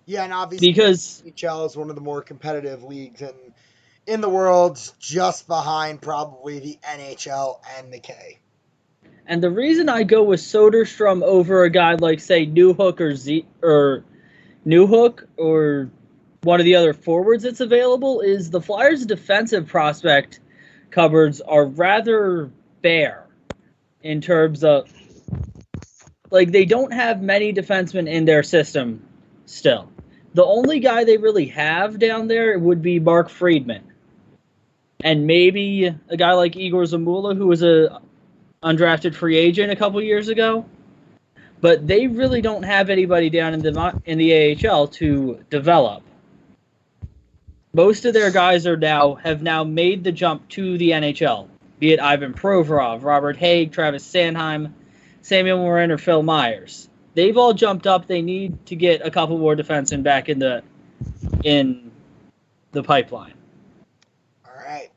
Yeah, and obviously Because NHL is one of the more competitive leagues in the world, just behind probably the NHL and the K. And the reason I go with Soderstrom over a guy like, say, Newhook or one of the other forwards that's available is the Flyers' defensive prospect cupboards are rather bare in terms of, like, they don't have many defensemen in their system still. The only guy they really have down there would be Mark Friedman. And maybe a guy like Igor Zamula, who was a undrafted free agent a couple years ago, but they really don't have anybody down in the AHL to develop. Most of their guys have now made the jump to the NHL, be it Ivan Provorov, Robert Haig, Travis Sanheim, Samuel Morin, or Phil Myers. They've all jumped up. They need to get a couple more defensemen back in the pipeline. All right.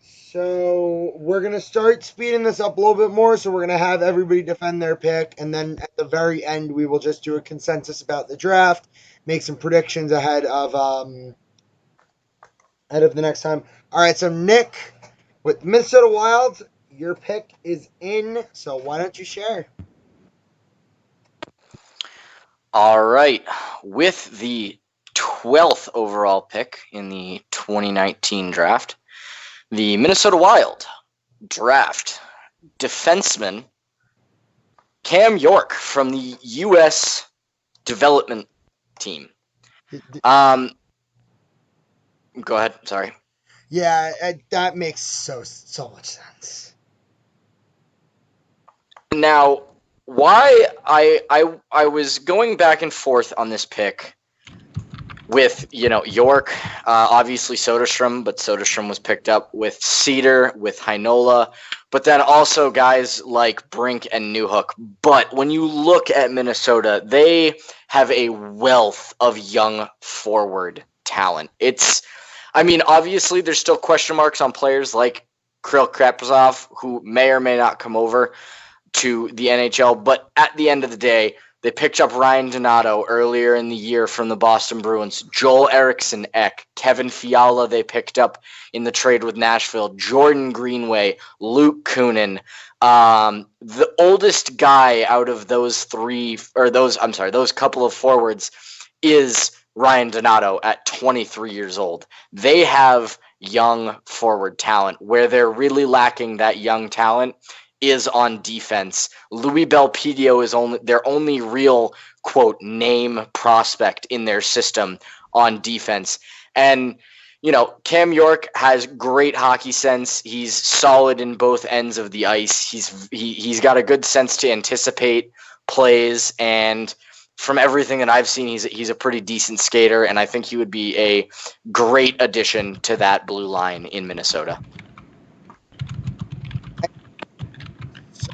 So we're going to start speeding this up a little bit more. So we're going to have everybody defend their pick. And then at the very end, we will just do a consensus about the draft, make some predictions ahead of the next time. All right. So Nick, with Minnesota Wild, your pick is in. So why don't you share? All right. With the 12th overall pick in the 2019 draft, the Minnesota Wild draft defenseman Cam York from the U.S. development team. Go ahead. Sorry. Yeah, that makes so much sense. Now, why I was going back and forth on this pick with, York, obviously Soderstrom, but Soderstrom was picked up with Cedar, with Heinola, but then also guys like Brink and Newhook. But when you look at Minnesota, they have a wealth of young forward talent. Obviously there's still question marks on players like Kirill Kaprizov, who may or may not come over to the NHL, but at the end of the day, they picked up Ryan Donato earlier in the year from the Boston Bruins, Joel Eriksson Ek, Kevin Fiala they picked up in the trade with Nashville, Jordan Greenway, Luke Kunin. The oldest guy out of those couple of forwards is Ryan Donato at 23 years old. They have young forward talent. Where they're really lacking that young talent is on defense. Louis Belpedio is their only real, quote, name prospect in their system on defense. And, Cam York has great hockey sense. He's solid in both ends of the ice. He's got a good sense to anticipate plays, and from everything that I've seen, he's a pretty decent skater, and I think he would be a great addition to that blue line in Minnesota. So,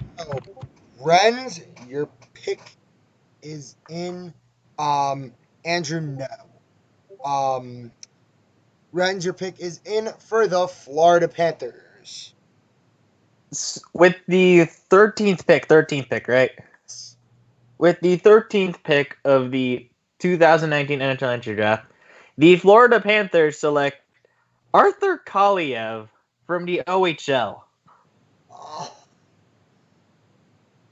Renz, your pick is in. Andrew, no. Renz, your pick is in for the Florida Panthers. With the 13th pick, right? With the 13th pick of the 2019 NHL entry draft, the Florida Panthers select Arthur Kaliev from the OHL.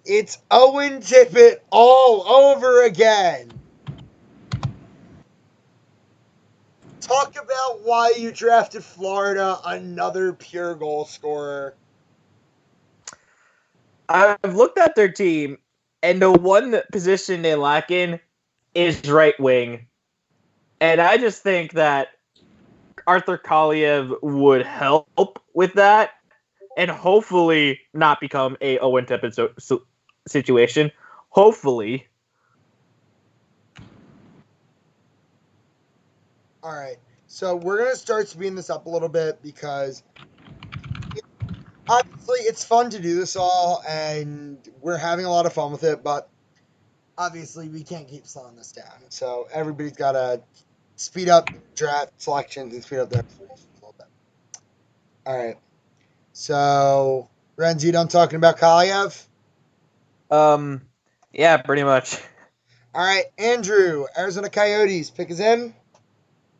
It's Owen Tippett all over again. Talk about why you drafted Florida, another pure goal scorer. I've looked at their team, and the one position they lack in is right wing. And I just think that Arthur Kaliev would help with that, and hopefully not become a Owen Tippett situation. Hopefully. All right, so we're going to start speeding this up a little bit because obviously it's fun to do this all, and we're having a lot of fun with it, but obviously we can't keep slowing this down. So everybody's got to speed up draft selections and speed up their explanations a little bit. All right, so Renz, you done talking about Kaliev? Yeah, pretty much. All right, Andrew, Arizona Coyotes, pick is in.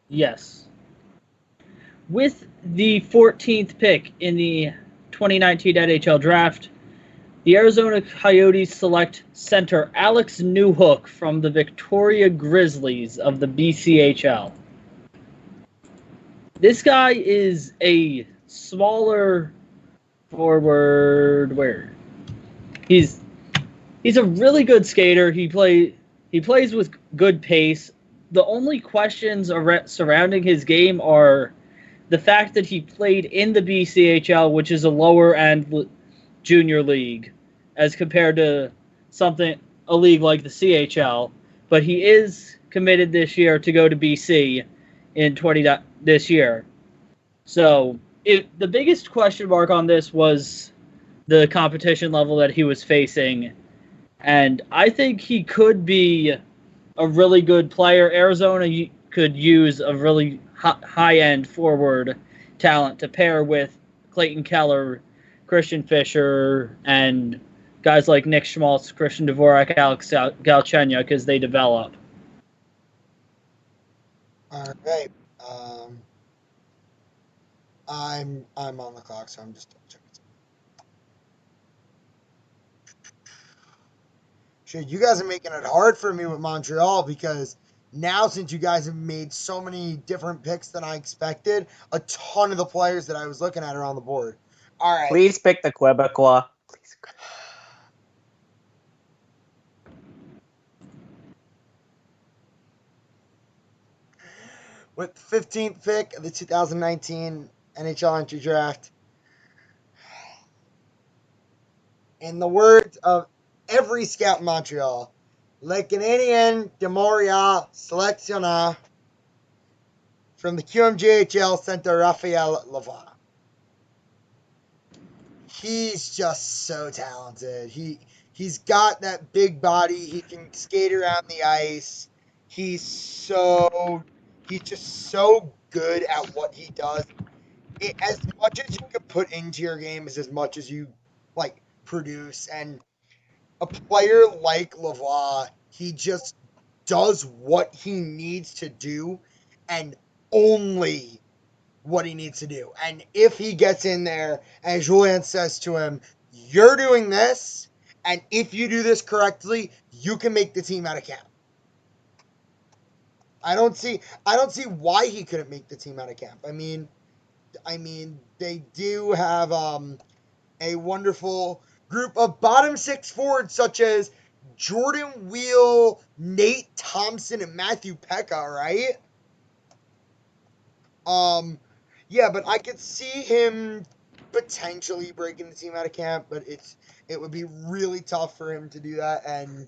Yes. With the 14th pick in the 2019 NHL draft, the Arizona Coyotes select center Alex Newhook from the Victoria Grizzlies of the BCHL. This guy is a smaller forward. He's a really good skater. He plays with good pace. The only questions surrounding his game are the fact that he played in the BCHL, which is a lower end junior league, as compared to a league like the CHL. But he is committed this year to go to BC this year. So the biggest question mark on this was the competition level that he was facing, and I think he could be a really good player. Arizona could use a really high-end forward talent to pair with Clayton Keller, Christian Fisher, and guys like Nick Schmaltz, Christian Dvorak, Alex Galchenyuk, because they develop. All right. I'm on the clock, so I'm just checking. Shit, you guys are making it hard for me with Montreal because now, since you guys have made so many different picks than I expected, a ton of the players that I was looking at are on the board. All right. Please pick the Quebecois. Please. With the 15th pick of the 2019 NHL entry draft, in the words of every scout in Montreal, Le Canadien de Montréal sélectionna from the QMJHL center Raphael Lavoie. He's just so talented. He's got that big body. He can skate around the ice. He's just so good at what he does. As much as you could put into your game is as much as you produce. And a player like Lavoie, he just does what he needs to do and only what he needs to do. And if he gets in there and Julien says to him, "You're doing this, and if you do this correctly, you can make the team out of camp." I don't see why he couldn't make the team out of camp. I mean, they do have a wonderful group of bottom six forwards such as Jordan Wheel, Nate Thompson, and Matthew Pekka, right? Yeah, but I could see him potentially breaking the team out of camp, but it would be really tough for him to do that. And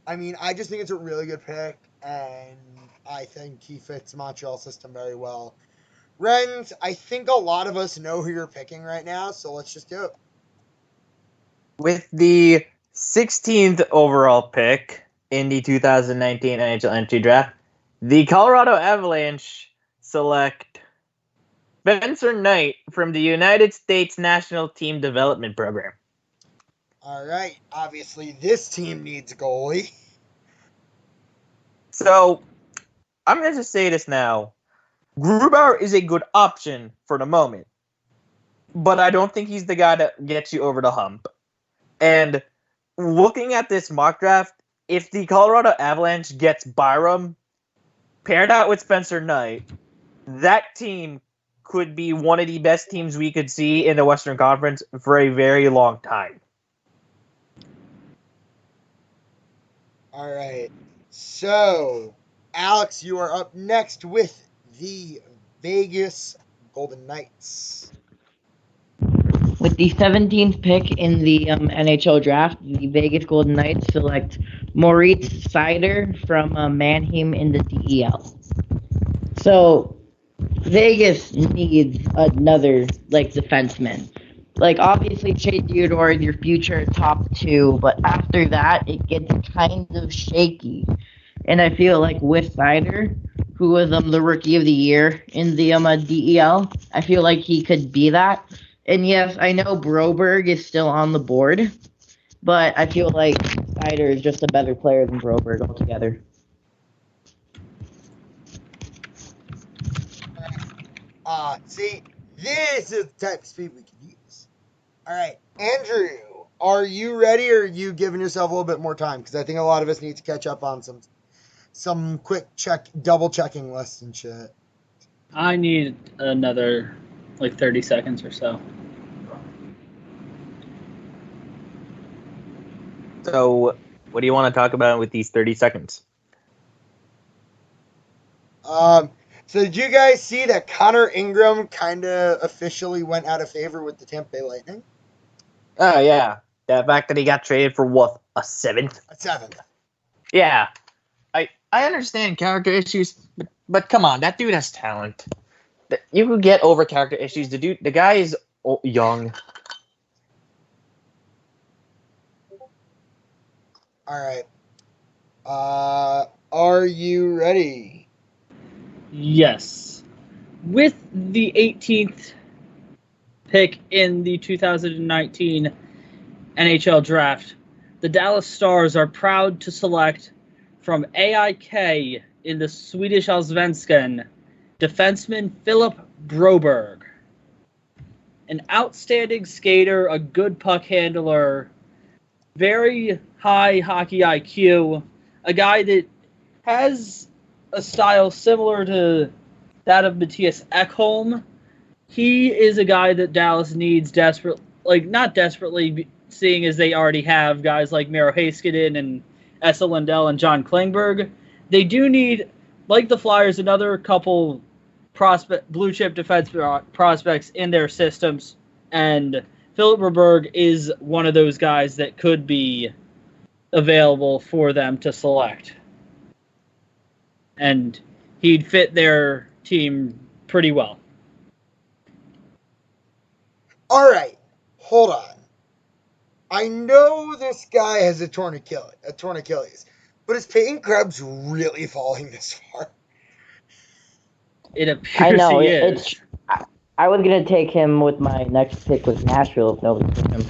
I mean, I just think it's a really good pick, and I think he fits Montreal's system very well. Renz, I think a lot of us know who you're picking right now, so let's just do it. With the 16th overall pick in the 2019 NHL entry draft, the Colorado Avalanche select Spencer Knight from the United States National Team Development Program. All right. Obviously, this team needs a goalie. So, I'm going to just say this now. Grubauer is a good option for the moment, but I don't think he's the guy that gets you over the hump. And looking at this mock draft, if the Colorado Avalanche gets Byram paired out with Spencer Knight, that team could be one of the best teams we could see in the Western Conference for a very long time. All right. So, Alex, you are up next with the Vegas Golden Knights. With the 17th pick in the NHL draft, the Vegas Golden Knights select Moritz Seider from Mannheim in the DEL. So Vegas needs another defenseman. Obviously Chase Theodore is your future top two, but after that it gets kind of shaky. And I feel like with Seider, who was the rookie of the year in the DEL, I feel like he could be that. And yes, I know Broberg is still on the board, but I feel like Seider is just a better player than Broberg altogether. See, this is the type of speed we can use. All right, Andrew, are you ready, or are you giving yourself a little bit more time? Because I think a lot of us need to catch up on some quick double checking lists and shit. I need another 30 seconds or so. So, what do you want to talk about with these 30 seconds? So did you guys see that Connor Ingram kind of officially went out of favor with the Tampa Bay Lightning? Oh, yeah. The fact that he got traded for, what, a seventh? A seventh. Yeah. I understand character issues, but come on, that dude has talent. You could get over character issues. The guy is young. All right. Are you ready? Yes. With the 18th pick in the 2019 NHL draft, the Dallas Stars are proud to select from AIK in the Swedish Allsvenskan defenseman Philip Broberg. An outstanding skater, a good puck handler, very high hockey IQ, a guy that has a style similar to that of Matthias Ekholm. He is a guy that Dallas needs not desperately, seeing as they already have guys like Miro Heiskanen and Esa Lindell and John Klingberg. They do need, like the Flyers, another couple blue chip defense prospects in their systems, and Philip Broberg is one of those guys that could be available for them to select. And he'd fit their team pretty well. All right, hold on. I know this guy has a torn Achilles, but is Peyton Krebs really falling this far? It appears I know he is. I was gonna take him with my next pick with Nashville if nobody took him.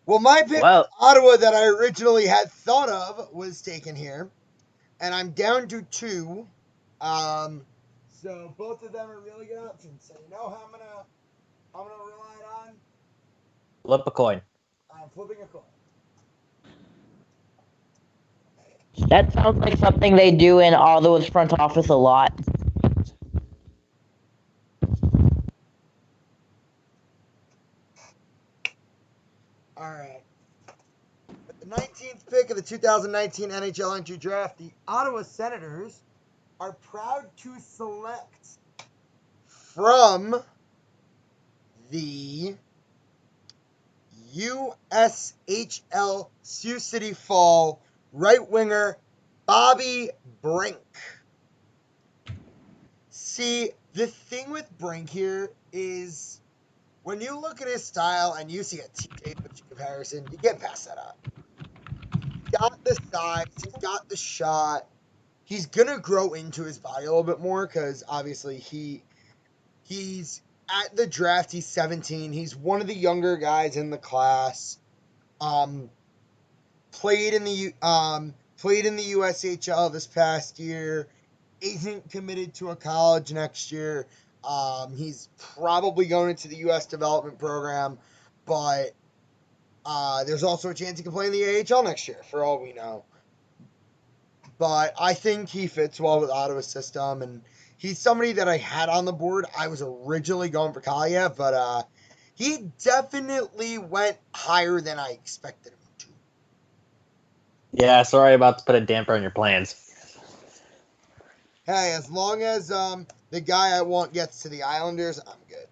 Well, my pick Ottawa that I originally had thought of was taken here, and I'm down to two. So both of them are really good options. So you know how I'm gonna rely on? Flip a coin. I'm flipping a coin. That sounds like something they do in Ottawa's front office a lot. All right. With the 19th pick of the 2019 NHL entry draft, the Ottawa Senators are proud to select from the USHL Sioux City Fall right winger Bobby Brink. See, the thing with Brink here is when you look at his style and you see a TJ comparison, you get past that up. He's got the size, he's got the shot. He's gonna grow into his body a little bit more because obviously he's at the draft. He's 17. He's one of the younger guys in the class. Played in the USHL this past year. Isn't committed to a college next year. He's probably going into the U.S. development program, but there's also a chance he can play in the AHL next year, for all we know. But I think he fits well with Ottawa's system, and he's somebody that I had on the board. I was originally going for Kaliev, but he definitely went higher than I expected him to. Yeah, sorry about to put a damper on your plans. Hey, as long as the guy I want gets to the Islanders, I'm good.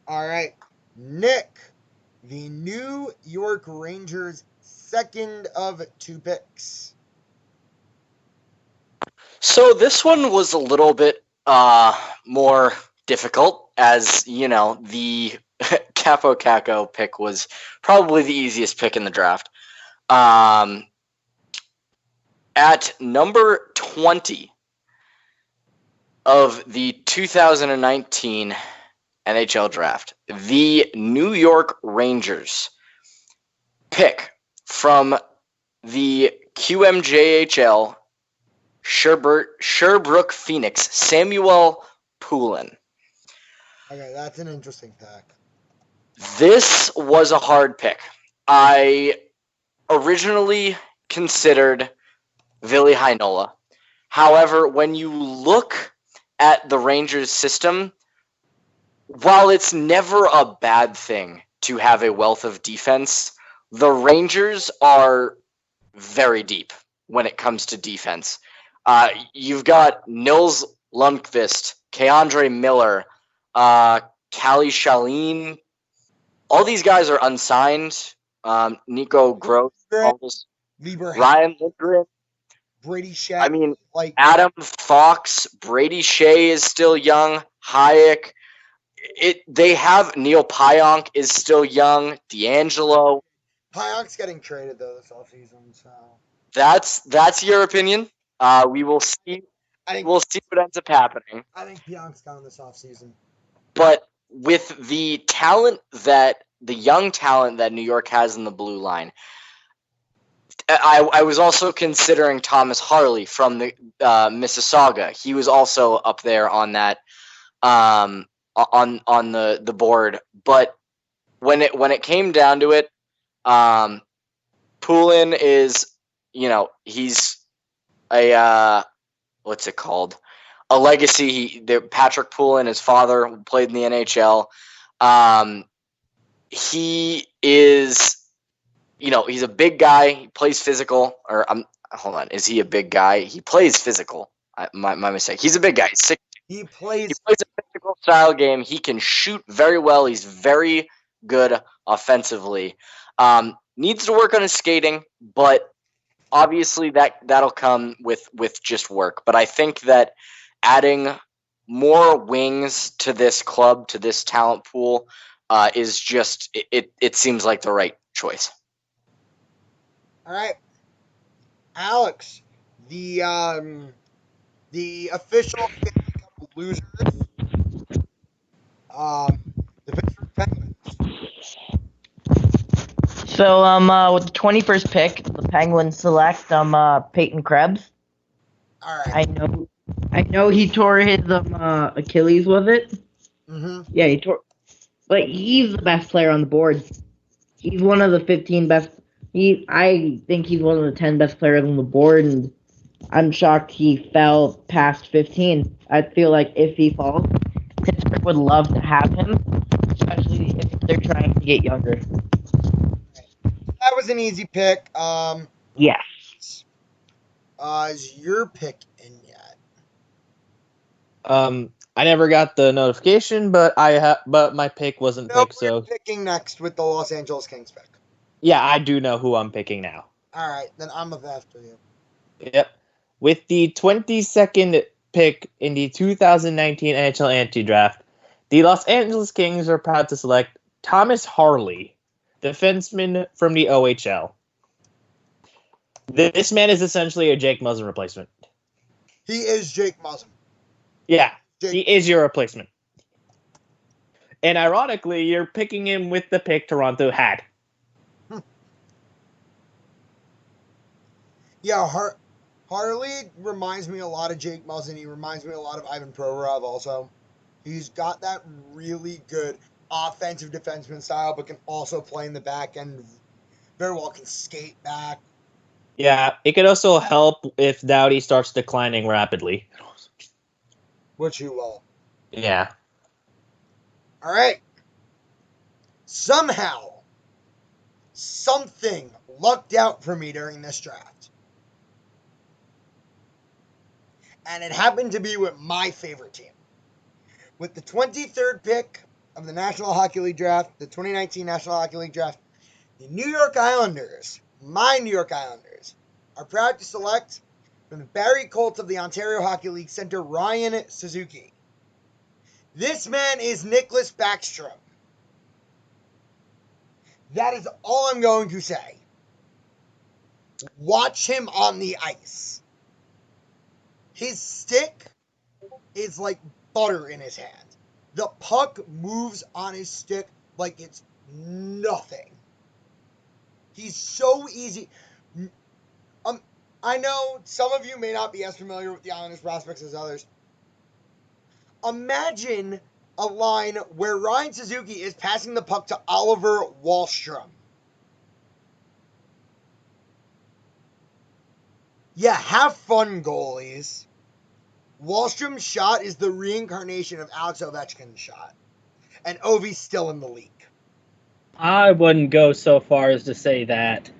All right, Nick, the New York Rangers' second of 2 picks. So this one was a little bit more difficult, as you know, the Capo Caco pick was probably the easiest pick in the draft. At number 20 of the 2019 NHL draft, the New York Rangers pick from the QMJHL Sherbrooke Phoenix, Samuel Poulin. Okay, that's an interesting pick. This was a hard pick. I originally considered Ville Heinola. However, when you look at the Rangers system, while it's never a bad thing to have a wealth of defense, the Rangers are very deep when it comes to defense. You've got Nils Lundqvist, Keandre Miller, Callie Shaline. All these guys are unsigned. Nico Gross, Ryan Lindgren, Brady Shea. I mean, Adam Fox, Brady Shea is still young. Hayek. They have Neil Pionk is still young. D'Angelo. Pionk's getting traded though this offseason, so that's your opinion. We will see. We'll see what ends up happening. I think Pionk's gone this offseason. But with the young talent that New York has in the blue line, I was also considering Thomas Harley from the Mississauga. He was also up there on that on the board. But when it came down to it, Poulin is, he's a what's it called? A legacy. Patrick Poulin, his father, played in the NHL. He is, he's a big guy. He plays physical. Hold on. Is he a big guy? He plays physical. My mistake. He's a big guy. He plays a physical style game. He can shoot very well. He's very good offensively. Needs to work on his skating, but obviously that'll come with just work. But I think that adding more wings to this club, to this talent pool, is just it seems like the right choice. All right, Alex, the official losers, the Pittsburgh Penguins. So with the 21st pick, the Penguins select Peyton Krebs. All right. I know he tore his Achilles with it. Mm-hmm. Yeah, he tore, but he's the best player on the board. He's one of the 15 best. I think he's one of the 10 best players on the board, and I'm shocked he fell past 15. I feel like if he falls, it's would love to have him, especially if they're trying to get younger. That was an easy pick. Yes. Is your pick in yet? I never got the notification, but but my pick wasn't No, picked, so we're picking next with the Los Angeles Kings pick. yeah, I do know who I'm picking now. All right, then I'm after you. Yep. With the 22nd pick in the 2019 NHL Anti-Draft, the Los Angeles Kings are proud to select Thomas Harley, defenseman from the OHL. This man is essentially a Jake Muzzin replacement. He is Jake Muzzin. Yeah, Jake. he is your replacement. And ironically, you're picking him with the pick Toronto had. Yeah, Harley reminds me a lot of Jake Muzzin. He reminds me a lot of Ivan Provorov also. He's got that really good offensive defenseman style, but can also play in the back end. Very well can skate back. Yeah, it could also help if Doughty starts declining rapidly. Which he will. Yeah. All right. Somehow, something lucked out for me during this draft. And it happened to be with my favorite team. With the 23rd pick of the National Hockey League draft, the 2019 National Hockey League draft, the New York Islanders, my New York Islanders, are proud to select from the Barrie Colts of the Ontario Hockey League center Ryan Suzuki. This man is Nicklas Backstrom. That is all I'm going to say. Watch him on the ice. His stick is like butter in his hand. The puck moves on his stick like it's nothing. He's so easy. I know some of you may not be as familiar with the Islanders prospects as others. Imagine a line where Ryan Suzuki is passing the puck to Oliver Wahlstrom. Yeah, have fun, goalies. Wahlstrom's shot is the reincarnation of Alex Ovechkin's shot. And Ovi's still in the league. I wouldn't go so far as to say that.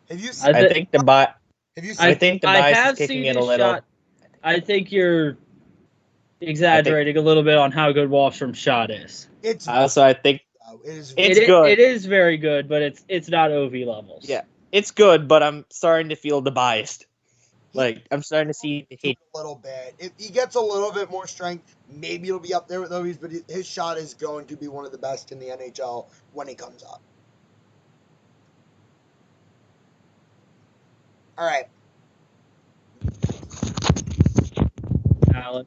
Have you seen I think the bias is kicking in a little. Shot. I think you're exaggerating a little bit on how good Wahlstrom's shot is. It's I think it's good. It is very good, but it's not OV levels. Yeah, it's good, but I'm starting to feel the biased. Like, I'm starting to see the hate. A little bit. If he gets a little bit more strength, maybe it'll be up there with Ovi's, but his shot is going to be one of the best in the NHL when he comes up. All right. Alan.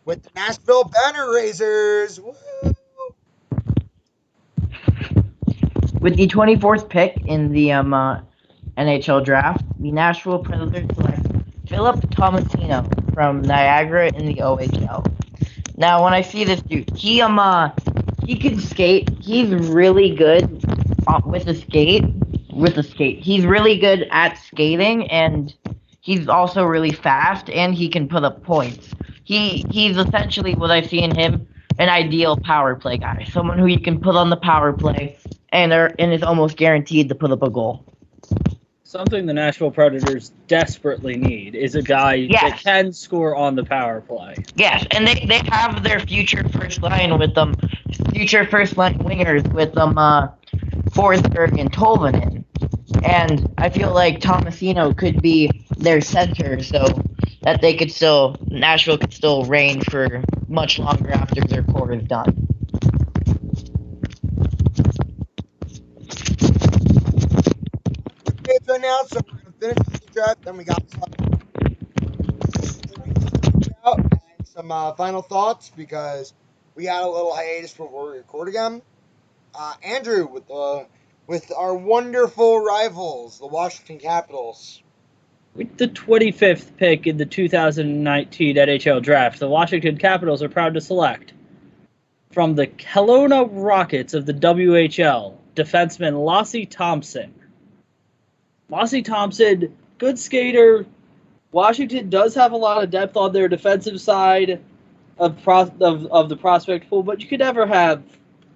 With the Nashville Banner Raisers. Woo! With the 24th pick in the NHL draft, the Nashville Predators select Philip Tomasino from Niagara in the OHL. Now, when I see this dude, he can skate. He's really good with the skate. He's really good at skating, and he's also really fast, and he can put up points. He's essentially, what I see in him, an ideal power play guy. Someone who you can put on the power play and is almost guaranteed to put up a goal. Something the Nashville Predators desperately need is a guy that can score on the power play. Yes, and they have their future first line with them, future first line wingers with them, Forsberg and Tolvanen. And I feel like Tomasino could be their center, so that Nashville could still reign for much longer after their core is done. Okay, so now, so we're going to finish the draft, then we got some final thoughts, because we had a little hiatus before we record again. Andrew, with our wonderful rivals, the Washington Capitals. With the 25th pick in the 2019 NHL Draft, the Washington Capitals are proud to select from the Kelowna Rockets of the WHL, defenseman Lassie Thompson. Lassie Thompson, good skater. Washington does have a lot of depth on their defensive side. of the prospect pool, but you could never have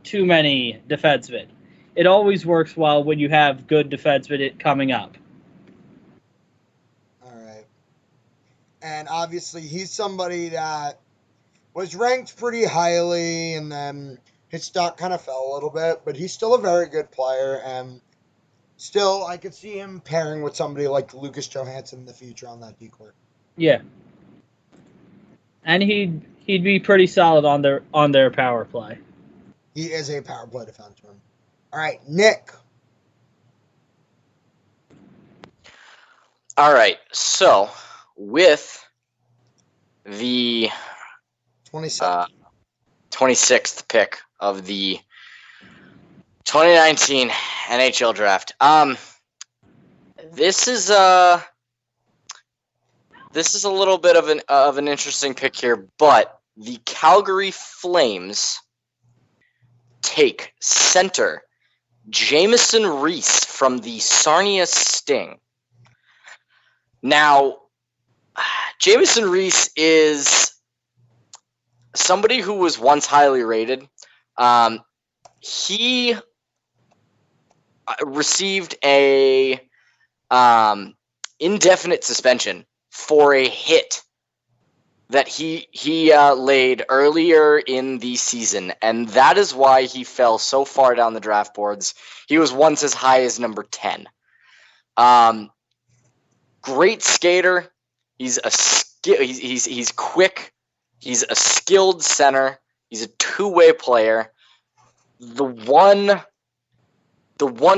too many defensemen. It always works well when you have good defensemen coming up. All right. And obviously, he's somebody that was ranked pretty highly, and then his stock kind of fell a little bit, but he's still a very good player, and still, I could see him pairing with somebody like Lucas Johansson in the future on that D-court. Yeah, and he'd be pretty solid on their power play. He is a power play defenseman. All right, Nick. All right, so with the 26th pick of the 2019 NHL draft, this is a little bit of an interesting pick here, but the Calgary Flames take center Jamieson Reese from the Sarnia Sting. Now, Jamieson Reese is somebody who was once highly rated. He received a indefinite suspension for a hit that he laid earlier in the season, and that is why he fell so far down the draft boards. He was once as high as number 10. Great skater. He's quick. He's a skilled center. He's a two-way player. The one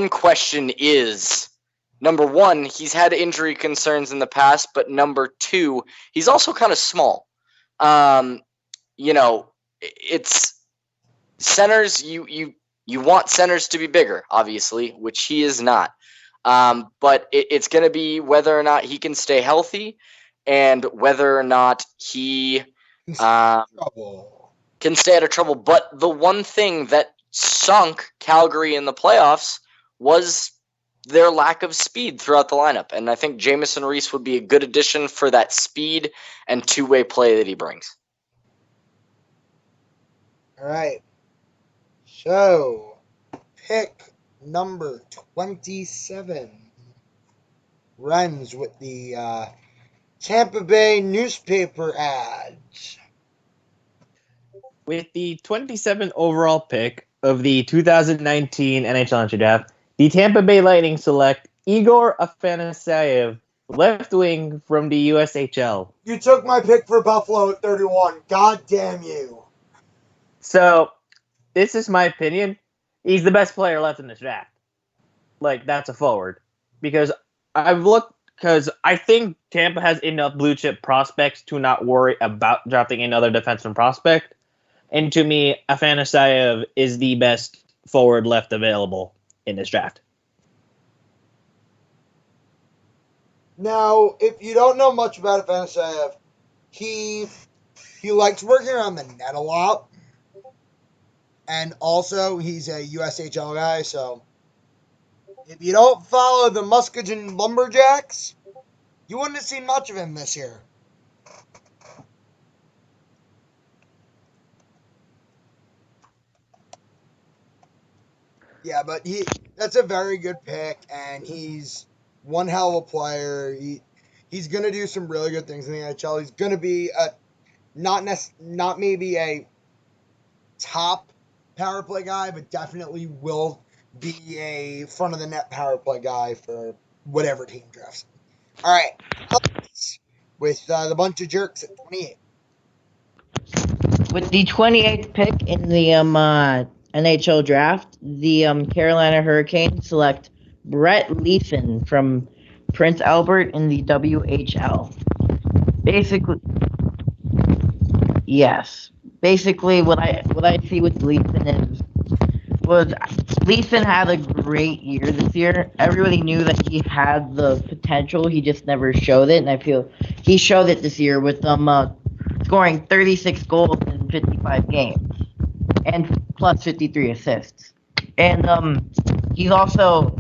question is, number one, he's had injury concerns in the past, but number two, he's also kind of small. It's centers. You want centers to be bigger, obviously, which he is not. But it's going to be whether or not he can stay healthy, and whether or not he can stay out of trouble. But the one thing that sunk Calgary in the playoffs was their lack of speed throughout the lineup. And I think Jamieson Reese would be a good addition for that speed and two-way play that he brings. All right. So, pick number 27 runs with the Tampa Bay newspaper ads. With the 27th overall pick of the 2019 NHL draft, the Tampa Bay Lightning select Igor Afanasayev, left wing from the USHL. You took my pick for Buffalo at 31. God damn you. So, this is my opinion. He's the best player left in this draft. Like, that's a forward. Because I think Tampa has enough blue chip prospects to not worry about drafting another defenseman prospect. And to me, Afanasayev is the best forward left available in this draft. Now, if you don't know much about Afanasayev, he likes working around the net a lot. And also, he's a USHL guy, so if you don't follow the Muskegon Lumberjacks, you wouldn't have seen much of him this year. Yeah, but that's a very good pick, and he's one hell of a player. He's going to do some really good things in the NHL. He's going to be not maybe a top power play guy, but definitely will be a front of the net power play guy for whatever team drafts him. All right, with the bunch of jerks at 28. With the 28th pick in the NHL draft, the Carolina Hurricanes select Brett Leason from Prince Albert in the WHL. Basically, what I see with Leason Leason had a great year this year. Everybody knew that he had the potential. He just never showed it, and I feel he showed it this year with scoring 36 goals in 55 games and plus 53 assists. And he also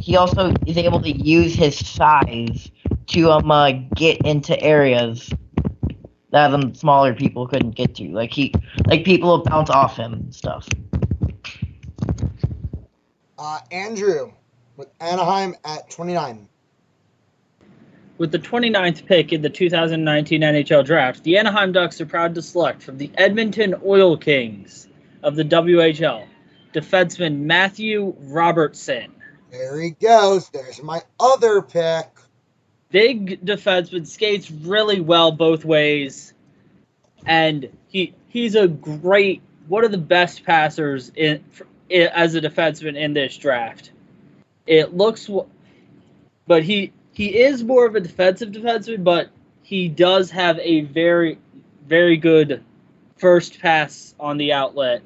is able to use his size to get into areas that smaller people couldn't get to. Like people will bounce off him and stuff. Andrew with Anaheim at 29. With the 29th pick in the 2019 NHL Draft, the Anaheim Ducks are proud to select from the Edmonton Oil Kings of the WHL, defenseman Matthew Robertson. There he goes. There's my other pick. Big defenseman, skates really well both ways, and he's a great, one of the best passers as a defenseman in this draft. It looks, but he is more of a defensive defenseman, but he does have a very, very good first pass on the outlet.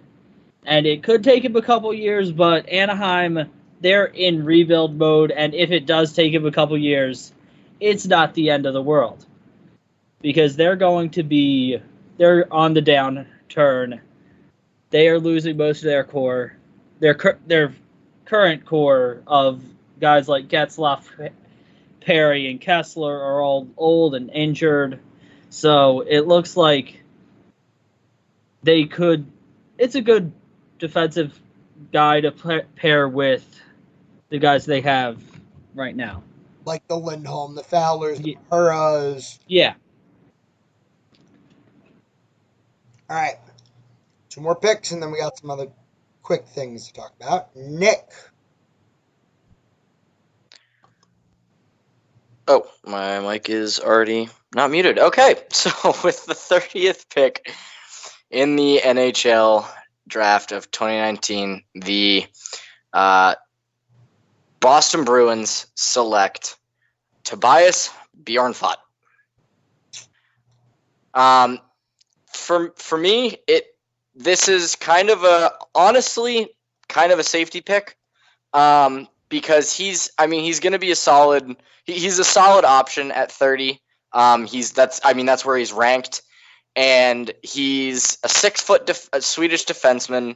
And it could take him a couple years, but Anaheim, they're in rebuild mode, and if it does take him a couple years, it's not the end of the world. Because they're on the downturn. They are losing most of their core. Their current core of guys like Getzlaf, Perry, and Kessler are all old and injured. So it looks like it's a good defensive guy to pair with the guys they have right now. Like the Lindholm, the Fowlers, the Puras. Yeah. All right. 2 more picks, and then we got some other quick things to talk about. Nick. Oh, my mic is already not muted. Okay, so with the 30th pick in the NHL draft of 2019, the Boston Bruins select Tobias Bjornfot. For me, this is honestly kind of a safety pick, because he's going to be he's a solid option at 30. That's where he's ranked, and he's a 6-foot Swedish defenseman.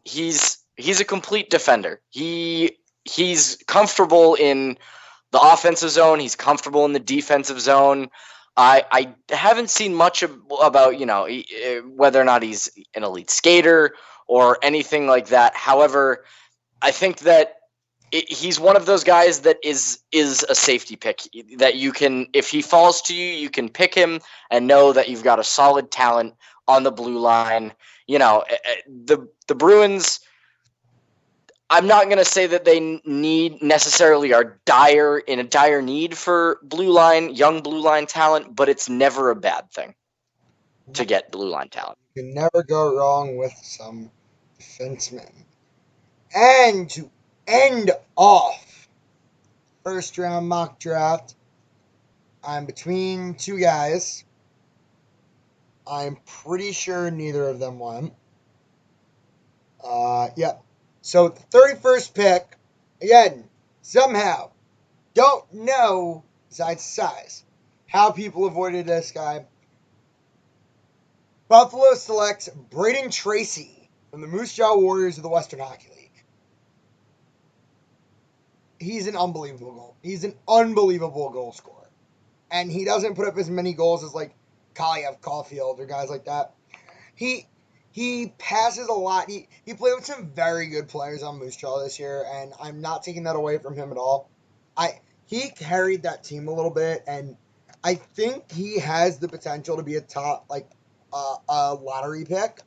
He's a complete defender. He's comfortable in the offensive zone. He's comfortable in the defensive zone. I haven't seen much about whether or not he's an elite skater or anything like that. However, I think that he's one of those guys that is a safety pick that you can, if he falls to you, you can pick him and know that you've got a solid talent on the blue line. The Bruins, I'm not going to say that they necessarily are in a dire need for young blue line talent, but it's never a bad thing to get blue line talent. You can never go wrong with some defensemen. And to end off first round mock draft, I'm between 2 guys. I'm pretty sure neither of them won. Yep. So the 31st pick, again, somehow, don't know, besides size, how people avoided this guy. Buffalo selects Braden Tracy from the Moose Jaw Warriors of the Western Hockey League. He's an unbelievable goal scorer. And he doesn't put up as many goals as like Kaliev, Caulfield, or guys like that. He passes a lot. He played with some very good players on Moose Jaw this year, and I'm not taking that away from him at all. He carried that team a little bit, and I think he has the potential to be a top, a lottery pick.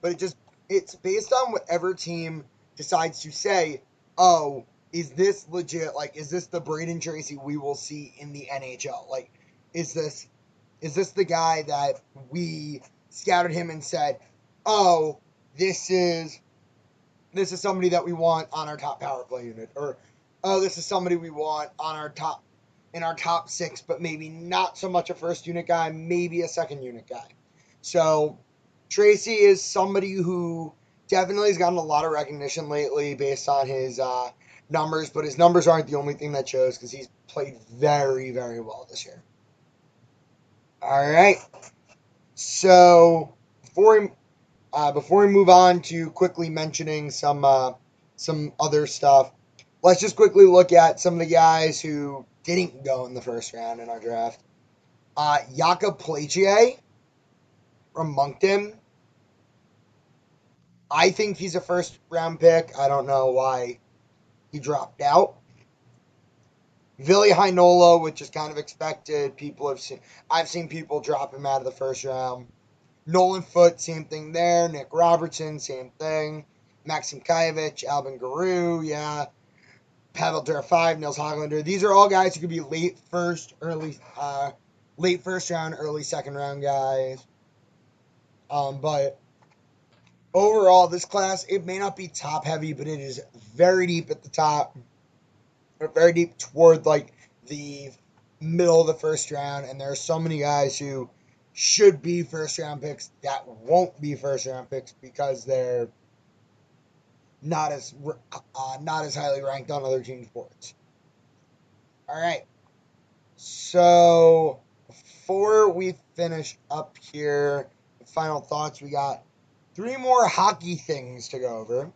But it's based on whatever team decides to say, oh, is this legit? Is this the Braden Tracy we will see in the NHL? Is this the guy that we scouted him and said, oh, this is somebody that we want on our top power play unit, or oh, this is somebody we want on our top 6, but maybe not so much a first unit guy, maybe a second unit guy. So Tracy is somebody who definitely has gotten a lot of recognition lately based on his numbers, but his numbers aren't the only thing that shows because he's played very, very well this year. All right. So before we move on to quickly mentioning some other stuff, let's just quickly look at some of the guys who didn't go in the first round in our draft. Jakob Pelagier from Moncton. I think he's a first round pick. I don't know why he dropped out. Ville Heinola, which is kind of expected. I've seen people drop him out of the first round. Nolan Foote, same thing there. Nick Robertson, same thing. Maxim Kajevic, Albin Garu, yeah. Pavel Durafeyev, Nils Hoglander. These are all guys who could be late first round, early second round guys. But overall, this class, it may not be top heavy, but it is very deep at the top. Very deep toward like the middle of the first round, and there are so many guys who should be first round picks that won't be first round picks because they're not as highly ranked on other teams' boards. All right. So before we finish up here, final thoughts. We got 3 more hockey things to go over.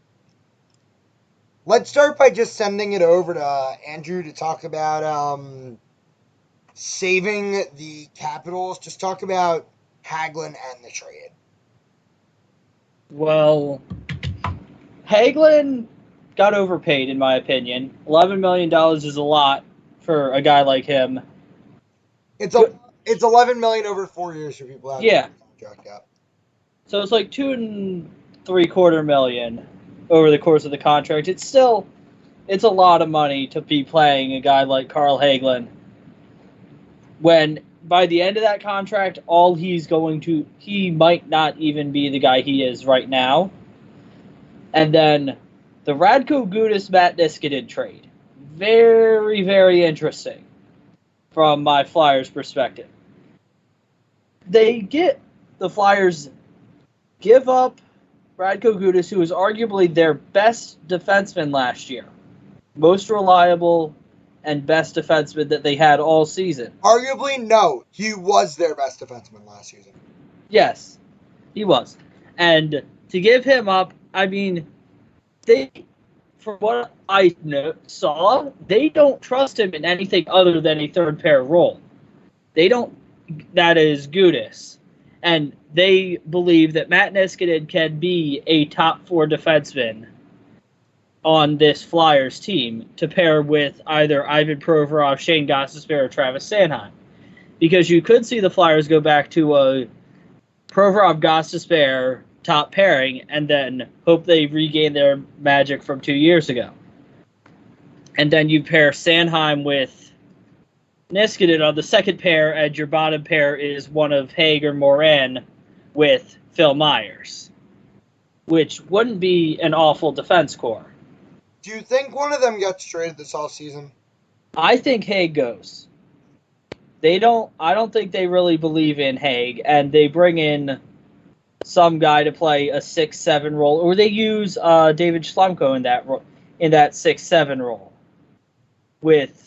Let's start by just sending it over to Andrew to talk about saving the Capitals. Just talk about Hagelin and the trade. Well, Hagelin got overpaid, in my opinion. $11 million is a lot for a guy like him. It's $11 million over 4 years for people out Yeah. Contract out. So it's like $2.75 million over the course of the contract. It's a lot of money to be playing a guy like Carl Hagelin. When by the end of that contract, he might not even be the guy he is right now. And then the Radko Gudas Matt Niskanen trade. Very, very interesting from my Flyers perspective. The Flyers give up Radko Gudas, who was arguably their best defenseman last year. Most reliable and best defenseman that they had all season. Arguably, no. He was their best defenseman last season. Yes, he was. And to give him up, I mean, from what I saw, they don't trust him in anything other than a third pair role. That is Gudas. And they believe that Matt Niskanen can be a top 4 defenseman on this Flyers team to pair with either Ivan Provorov, Shane Gostisbehere, or Travis Sanheim. Because you could see the Flyers go back to a Provorov-Gostisbehere top pairing and then hope they regain their magic from 2 years ago. And then you pair Sanheim with Niskanen on the second pair, and your bottom pair is one of Haig or Morin with Phil Myers, which wouldn't be an awful defense core. Do you think one of them gets traded this offseason? I think Haig goes. I don't think they really believe in Haig, and they bring in some guy to play a 6-7 role, or they use David Schlemko in that 6-7 role. With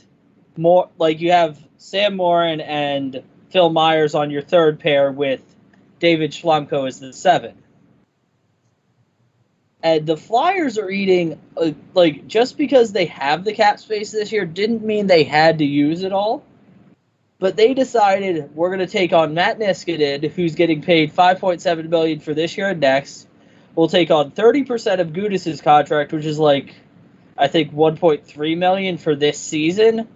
more, like you have Sam Morin and Phil Myers on your third pair with David Schlemko as the 7. And the Flyers are eating, just because they have the cap space this year didn't mean they had to use it all. But they decided we're going to take on Matt Niskanen, who's getting paid $5.7 million for this year and next. We'll take on 30% of Gudas' contract, which is I think $1.3 million for this season.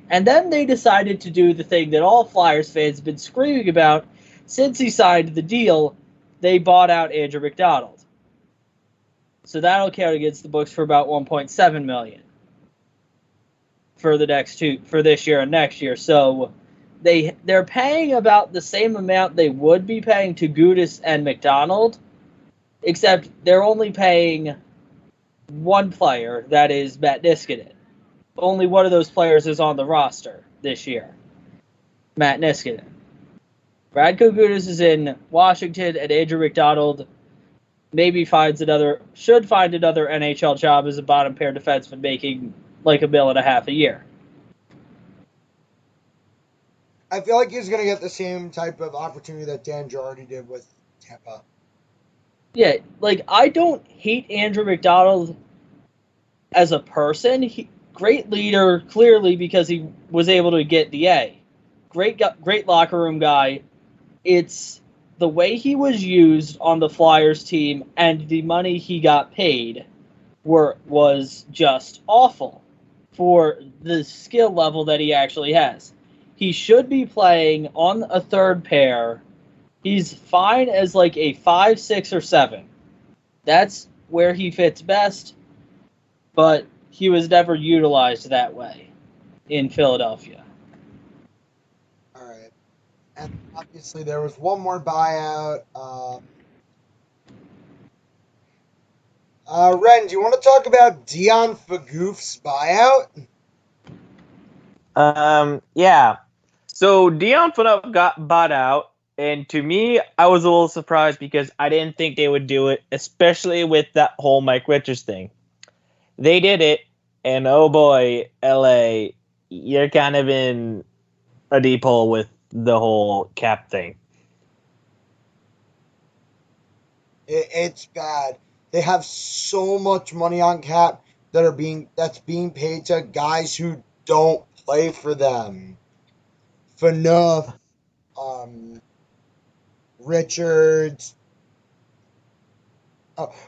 And then they decided to do the thing that all Flyers fans have been screaming about since he signed the deal. They bought out Andrew McDonald. So that'll count against the books for about $1.7 million for this year and next year. So they're paying about the same amount they would be paying to Gudas and McDonald, except they're only paying one player, that is Matt Niskanen. Only one of those players is on the roster this year, Matt Niskanen. Radko Gudas is in Washington, and Andrew McDonald should find another NHL job as a bottom pair defenseman making like $1.5 million a year. I feel like he's going to get the same type of opportunity that Dan Girardi did with Tampa. Yeah, I don't hate Andrew McDonald as a person. Great leader, clearly, because he was able to get the A. great locker room guy. It's the way he was used on the Flyers team and the money he got paid was just awful for the skill level that he actually has. He should be playing on a third pair. He's fine as like a 5, 6, or 7. That's where he fits best, but he was never utilized that way in Philadelphia. All right. And obviously, there was one more buyout. Ren, do you want to talk about Dion Fagoof's buyout? Yeah. So Dion Phaneuf got bought out, and to me, I was a little surprised because I didn't think they would do it, especially with that whole Mike Richards thing. They did it, and oh boy, LA, you're kind of in a deep hole with the whole cap thing. It's bad. They have so much money on cap that's being paid to guys who don't play for them. Phaneuf, Richards.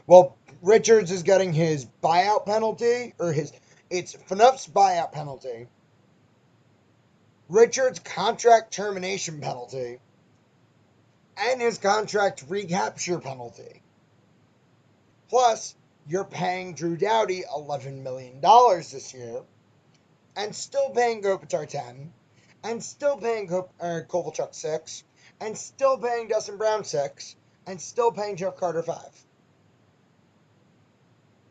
Well, Richards is getting his buyout penalty, it's Phaneuf's buyout penalty, Richards' contract termination penalty, and his contract recapture penalty. Plus, you're paying Drew Doughty $11 million this year, and still paying Kopitar 10, and still paying Kovalchuk 6, and still paying Dustin Brown 6, and still paying Jeff Carter 5.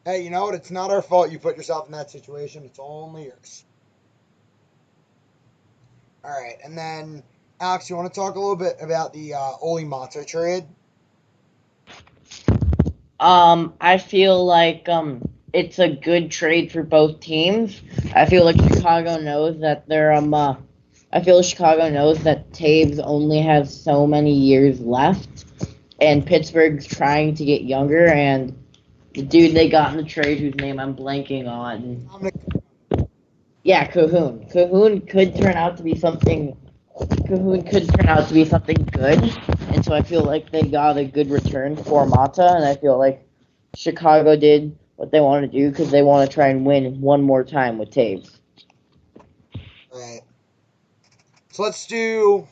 Hey, you know what? It's not our fault you put yourself in that situation. It's only yours. All right, and then, Alex, you want to talk a little bit about the Oli Mata trade? I feel like it's a good trade for both teams. I feel like Chicago knows that Chicago knows that Taves only has so many years left, and Pittsburgh's trying to get younger. And the dude they got in the trade, whose name I'm blanking on, yeah, Cahoon. Cahoon could turn out to be something. Cahoon could turn out to be something good, and so I feel like they got a good return for Mata, and I feel like Chicago did what they wanted to do because they want to try and win one more time with Taves. All right. So let's do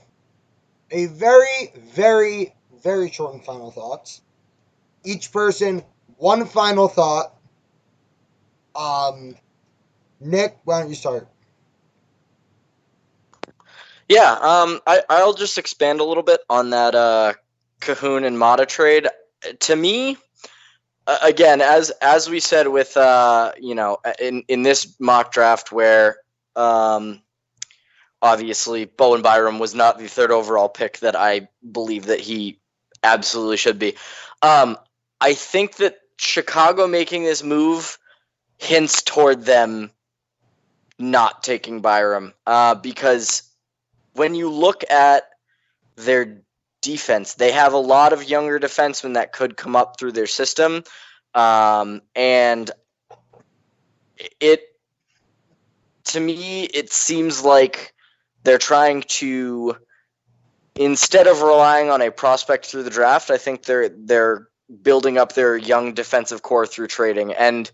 a very, very, very short and final thoughts. Each person, one final thought. Nick, why don't you start? Yeah, I'll just expand a little bit on that Cahoon and Mata trade. To me, again, as we said with in this mock draft where obviously Bowen Byram was not the third overall pick that I believe that he absolutely should be. I think that Chicago making this move hints toward them not taking Byram because when you look at their defense, they have a lot of younger defensemen that could come up through their system. And to me, it seems like they're trying to, instead of relying on a prospect through the draft, I think they're building up their young defensive core through trading. And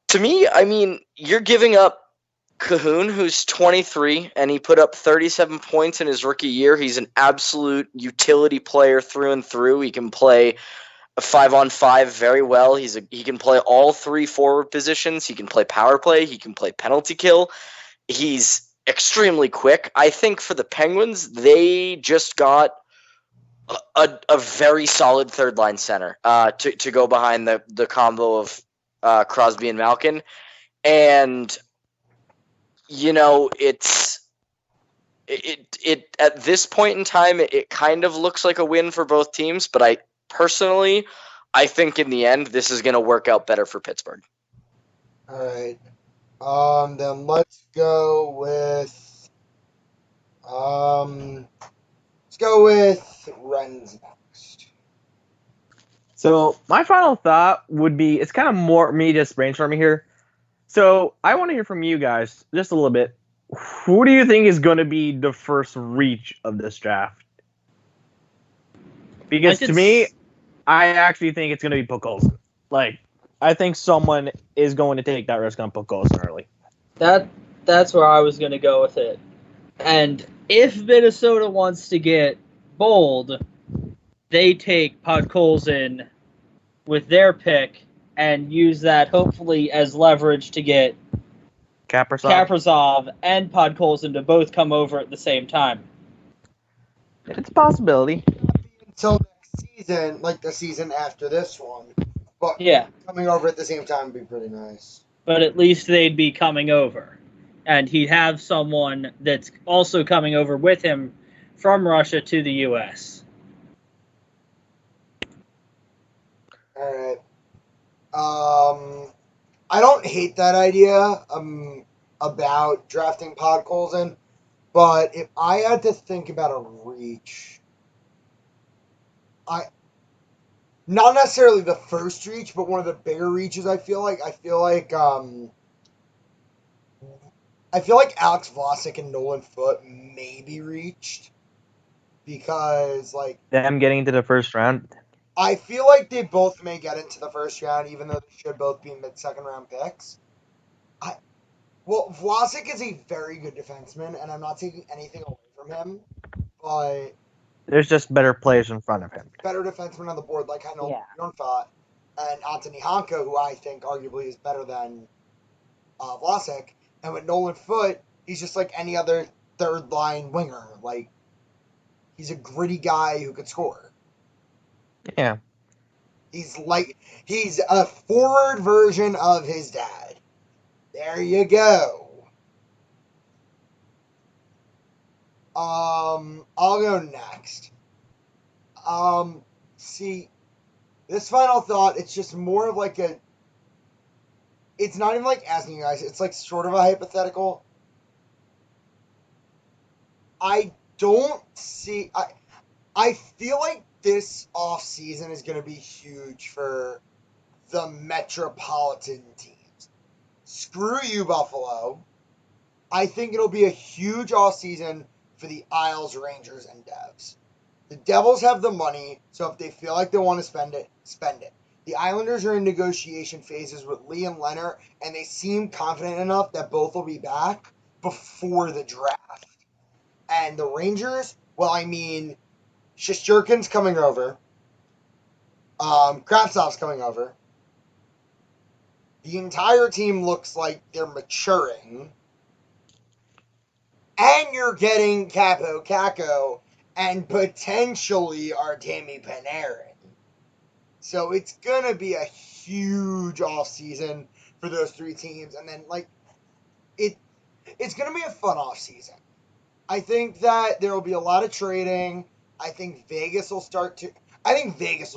to me, I mean, you're giving up Cahoon, who's 23, and he put up 37 points in his rookie year. He's an absolute utility player through and through. He can play a 5-on-5 very well. He can play all 3 forward positions. He can play power play. He can play penalty kill. He's extremely quick. I think for the Penguins, they just got a very solid third line center to go behind the combo of Crosby and Malkin. And it at this point in time, it kind of looks like a win for both teams, but I think in the end, this is going to work out better for Pittsburgh. All right. Then let's go with Ren's next. So my final thought would be, it's kind of more me just brainstorming here. So I want to hear from you guys just a little bit. Who do you think is going to be the first reach of this draft? Because to me, I actually think it's going to be Pokolson. Like, I think someone is going to take that risk on Pokolson early. That's where I was going to go with it. And if Minnesota wants to get bold, they take Podkolzin with their pick and use that hopefully as leverage to get Kaprizov and Podkolzin to both come over at the same time. It's a possibility. Until next season, like the season after this one. But Yeah. Coming over at the same time would be pretty nice. But at least they'd be coming over. And he'd have someone that's also coming over with him from Russia to the U.S. All right. I don't hate that idea about drafting Podkolzin, but if I had to think about a reach, not necessarily the first reach, but one of the bigger reaches. I feel like Alex Vlasic and Nolan Foote may be reached because them getting into the first round. I feel like they both may get into the first round, even though they should both be mid-second round picks. Vlasic is a very good defenseman, and I'm not taking anything away from him, but there's just better players in front of him. Better defensemen on the board, like Hanno Bjornfot and Anthony Hanka, who I think arguably is better than Vlasic. And with Nolan Foote, he's just like any other third-line winger. Like, he's a gritty guy who could score. Yeah. He's a forward version of his dad. There you go. I'll go next. See, this final thought, it's just more of like it's not even like asking you guys, it's like sort of a hypothetical. I feel like this offseason is going to be huge for the metropolitan teams. Screw you, Buffalo. I think it'll be a huge offseason for the Isles, Rangers, and Devs. The Devils have the money, so if they feel like they want to spend it, spend it. The Islanders are in negotiation phases with Lee and Leonard, and they seem confident enough that both will be back before the draft. And the Rangers, well, I mean, Shesterkin's coming over. Kravtsov's coming over. The entire team looks like they're maturing. And you're getting Capo Caco and potentially Artemi Panarin. So it's going to be a huge offseason for those three teams. And then, it's going to be a fun offseason. I think that there will be a lot of trading. I think Vegas will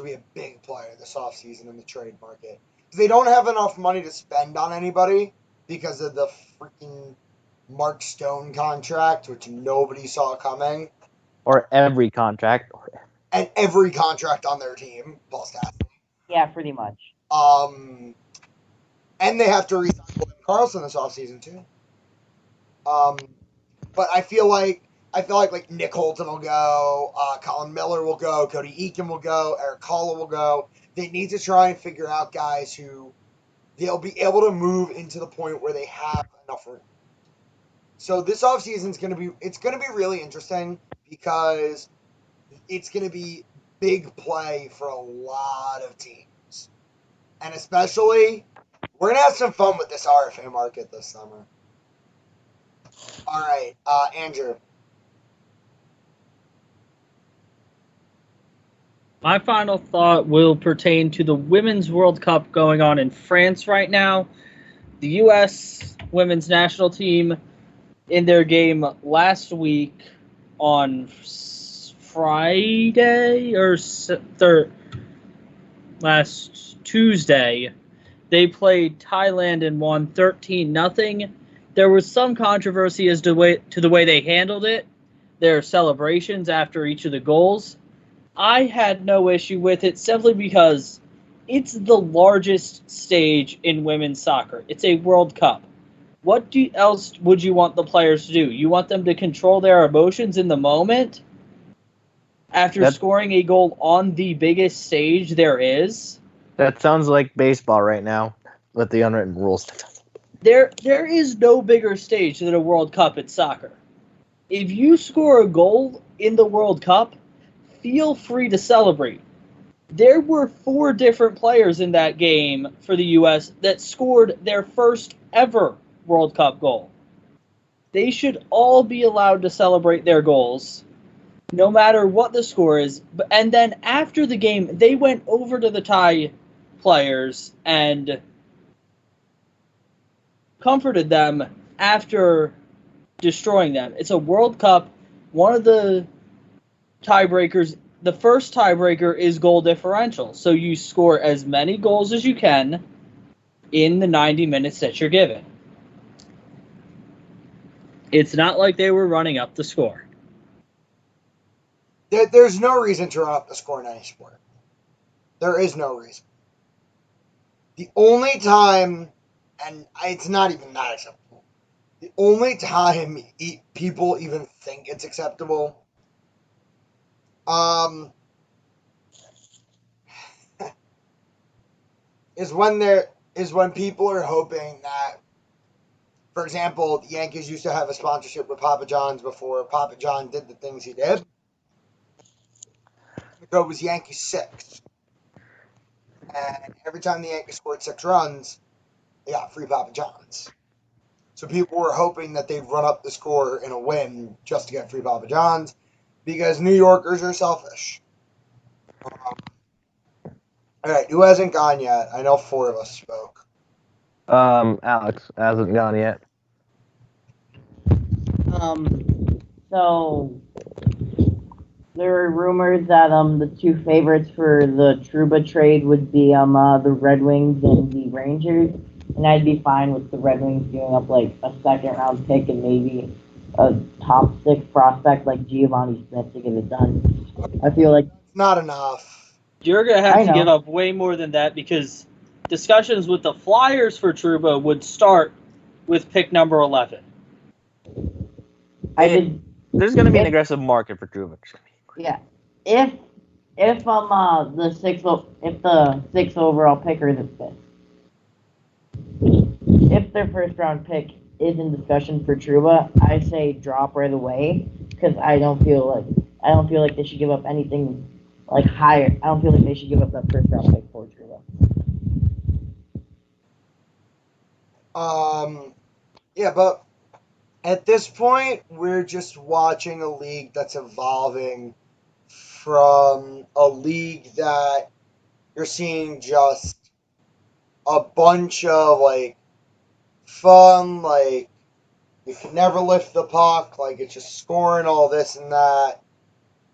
be a big player this offseason in the trade market. Because they don't have enough money to spend on anybody because of the freaking Mark Stone contract, which nobody saw coming. Or every contract. And every contract on their team, Paul Stastny. Yeah, pretty much. And they have to resign Carlson this offseason too. But I feel like Nick Holton will go, Colin Miller will go, Cody Eakin will go, Eric Holla will go. They need to try and figure out guys who they'll be able to move into the point where they have enough room. So this offseason is going to be really interesting because it's going to be big play for a lot of teams. And especially, we're going to have some fun with this RFA market this summer. All right, Andrew. My final thought will pertain to the Women's World Cup going on in France right now. The U.S. women's national team, in their game last week on Friday or last Tuesday, they played Thailand and won 13-0. There was some controversy as to the way they handled it, their celebrations after each of the goals. I had no issue with it simply because it's the largest stage in women's soccer. It's a World Cup. What else would you want the players to do? You want them to control their emotions in the moment after scoring a goal on the biggest stage there is? That sounds like baseball right now with the unwritten rules. There is no bigger stage than a World Cup in soccer. If you score a goal in the World Cup, feel free to celebrate. There were 4 different players in that game for the U.S. that scored their first ever World Cup goal. They should all be allowed to celebrate their goals, no matter what the score is. And then after the game, they went over to the Thai players and comforted them after destroying them. It's a World Cup. One of the tiebreakers, the first tiebreaker is goal differential. So you score as many goals as you can in the 90 minutes that you're given. It's not like they were running up the score. There's no reason to run up the score in any sport. There is no reason. The only time, and it's not even that acceptable, the only time people even think it's acceptable is when people are hoping that, for example, the Yankees used to have a sponsorship with Papa John's before Papa John did the things he did. The code was Yankee 6. And every time the Yankees scored 6 runs, they got free Papa John's. So people were hoping that they'd run up the score in a win just to get free Papa John's because New Yorkers are selfish. All right, who hasn't gone yet? I know 4 of us spoke. Alex hasn't gone yet. So there are rumors that the 2 favorites for the Trouba trade would be the Red Wings and the Rangers, and I'd be fine with the Red Wings giving up like a 2nd round pick and maybe a top 6 prospect like Giovanni Smith to get it done. I feel like it's not enough. You're gonna have to give up way more than that because discussions with the Flyers for Trouba would start with pick number 11. There's going to be an aggressive market for Trouba. Yeah, if the 6th overall pick or the 5th, if their 1st round pick is in discussion for Trouba, I say drop right away because I don't feel like they should give up anything like higher. I don't feel like they should give up that 1st round pick for Trouba. Yeah, but at this point, we're just watching a league that's evolving from a league that you're seeing just a bunch of, like, fun, like, you can never lift the puck, like, it's just scoring all this and that.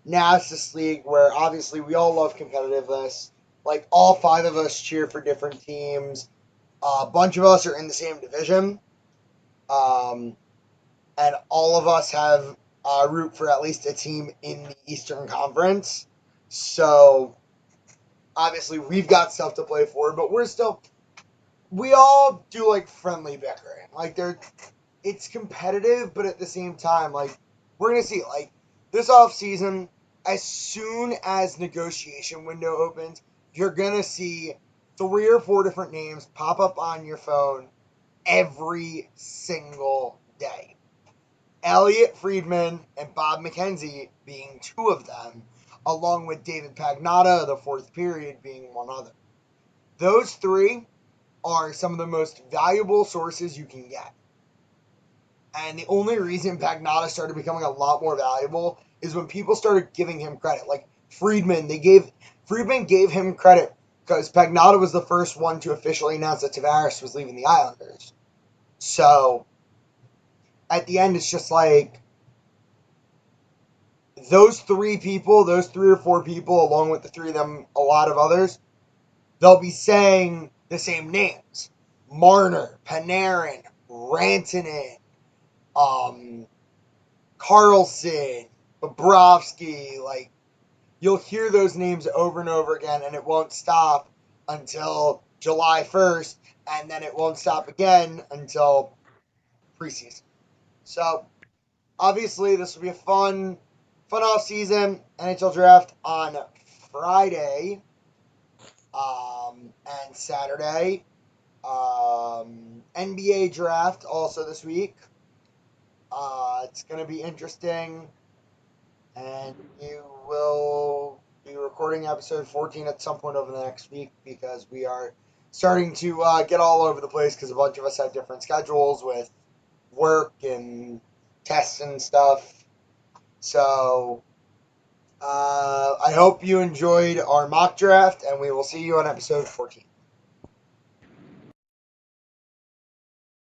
Now it's this league where, obviously, we all love competitiveness. Like, all 5 of us cheer for different teams. A bunch of us are in the same division. And all of us have root for at least a team in the Eastern Conference. So, obviously, we've got stuff to play for, but we all do, like, friendly bickering. Like, it's competitive, but at the same time, like, we're going to see, like, this offseason, as soon as negotiation window opens, you're going to see 3 or 4 different names pop up on your phone every single day. Elliot Friedman and Bob McKenzie being 2 of them, along with David Pagnotta of the 4th period being 1 other. Those 3 are some of the most valuable sources you can get. And the only reason Pagnotta started becoming a lot more valuable is when people started giving him credit. Like Friedman gave him credit because Pagnotta was the first one to officially announce that Tavares was leaving the Islanders. So at the end, it's just like those 3 or 4 people, along with the 3 of them, a lot of others, they'll be saying the same names. Marner, Panarin, Rantanen, Carlson, Bobrovsky, like, you'll hear those names over and over again, and it won't stop until July 1st, and then it won't stop again until preseason. So, obviously, this will be a fun off season. NHL draft on Friday and Saturday. NBA draft also this week. It's going to be interesting, and you will be recording episode 14 at some point over the next week because we are starting to get all over the place because a bunch of us have different schedules with work and tests and stuff. So I hope you enjoyed our mock draft, and we will see you on episode 14.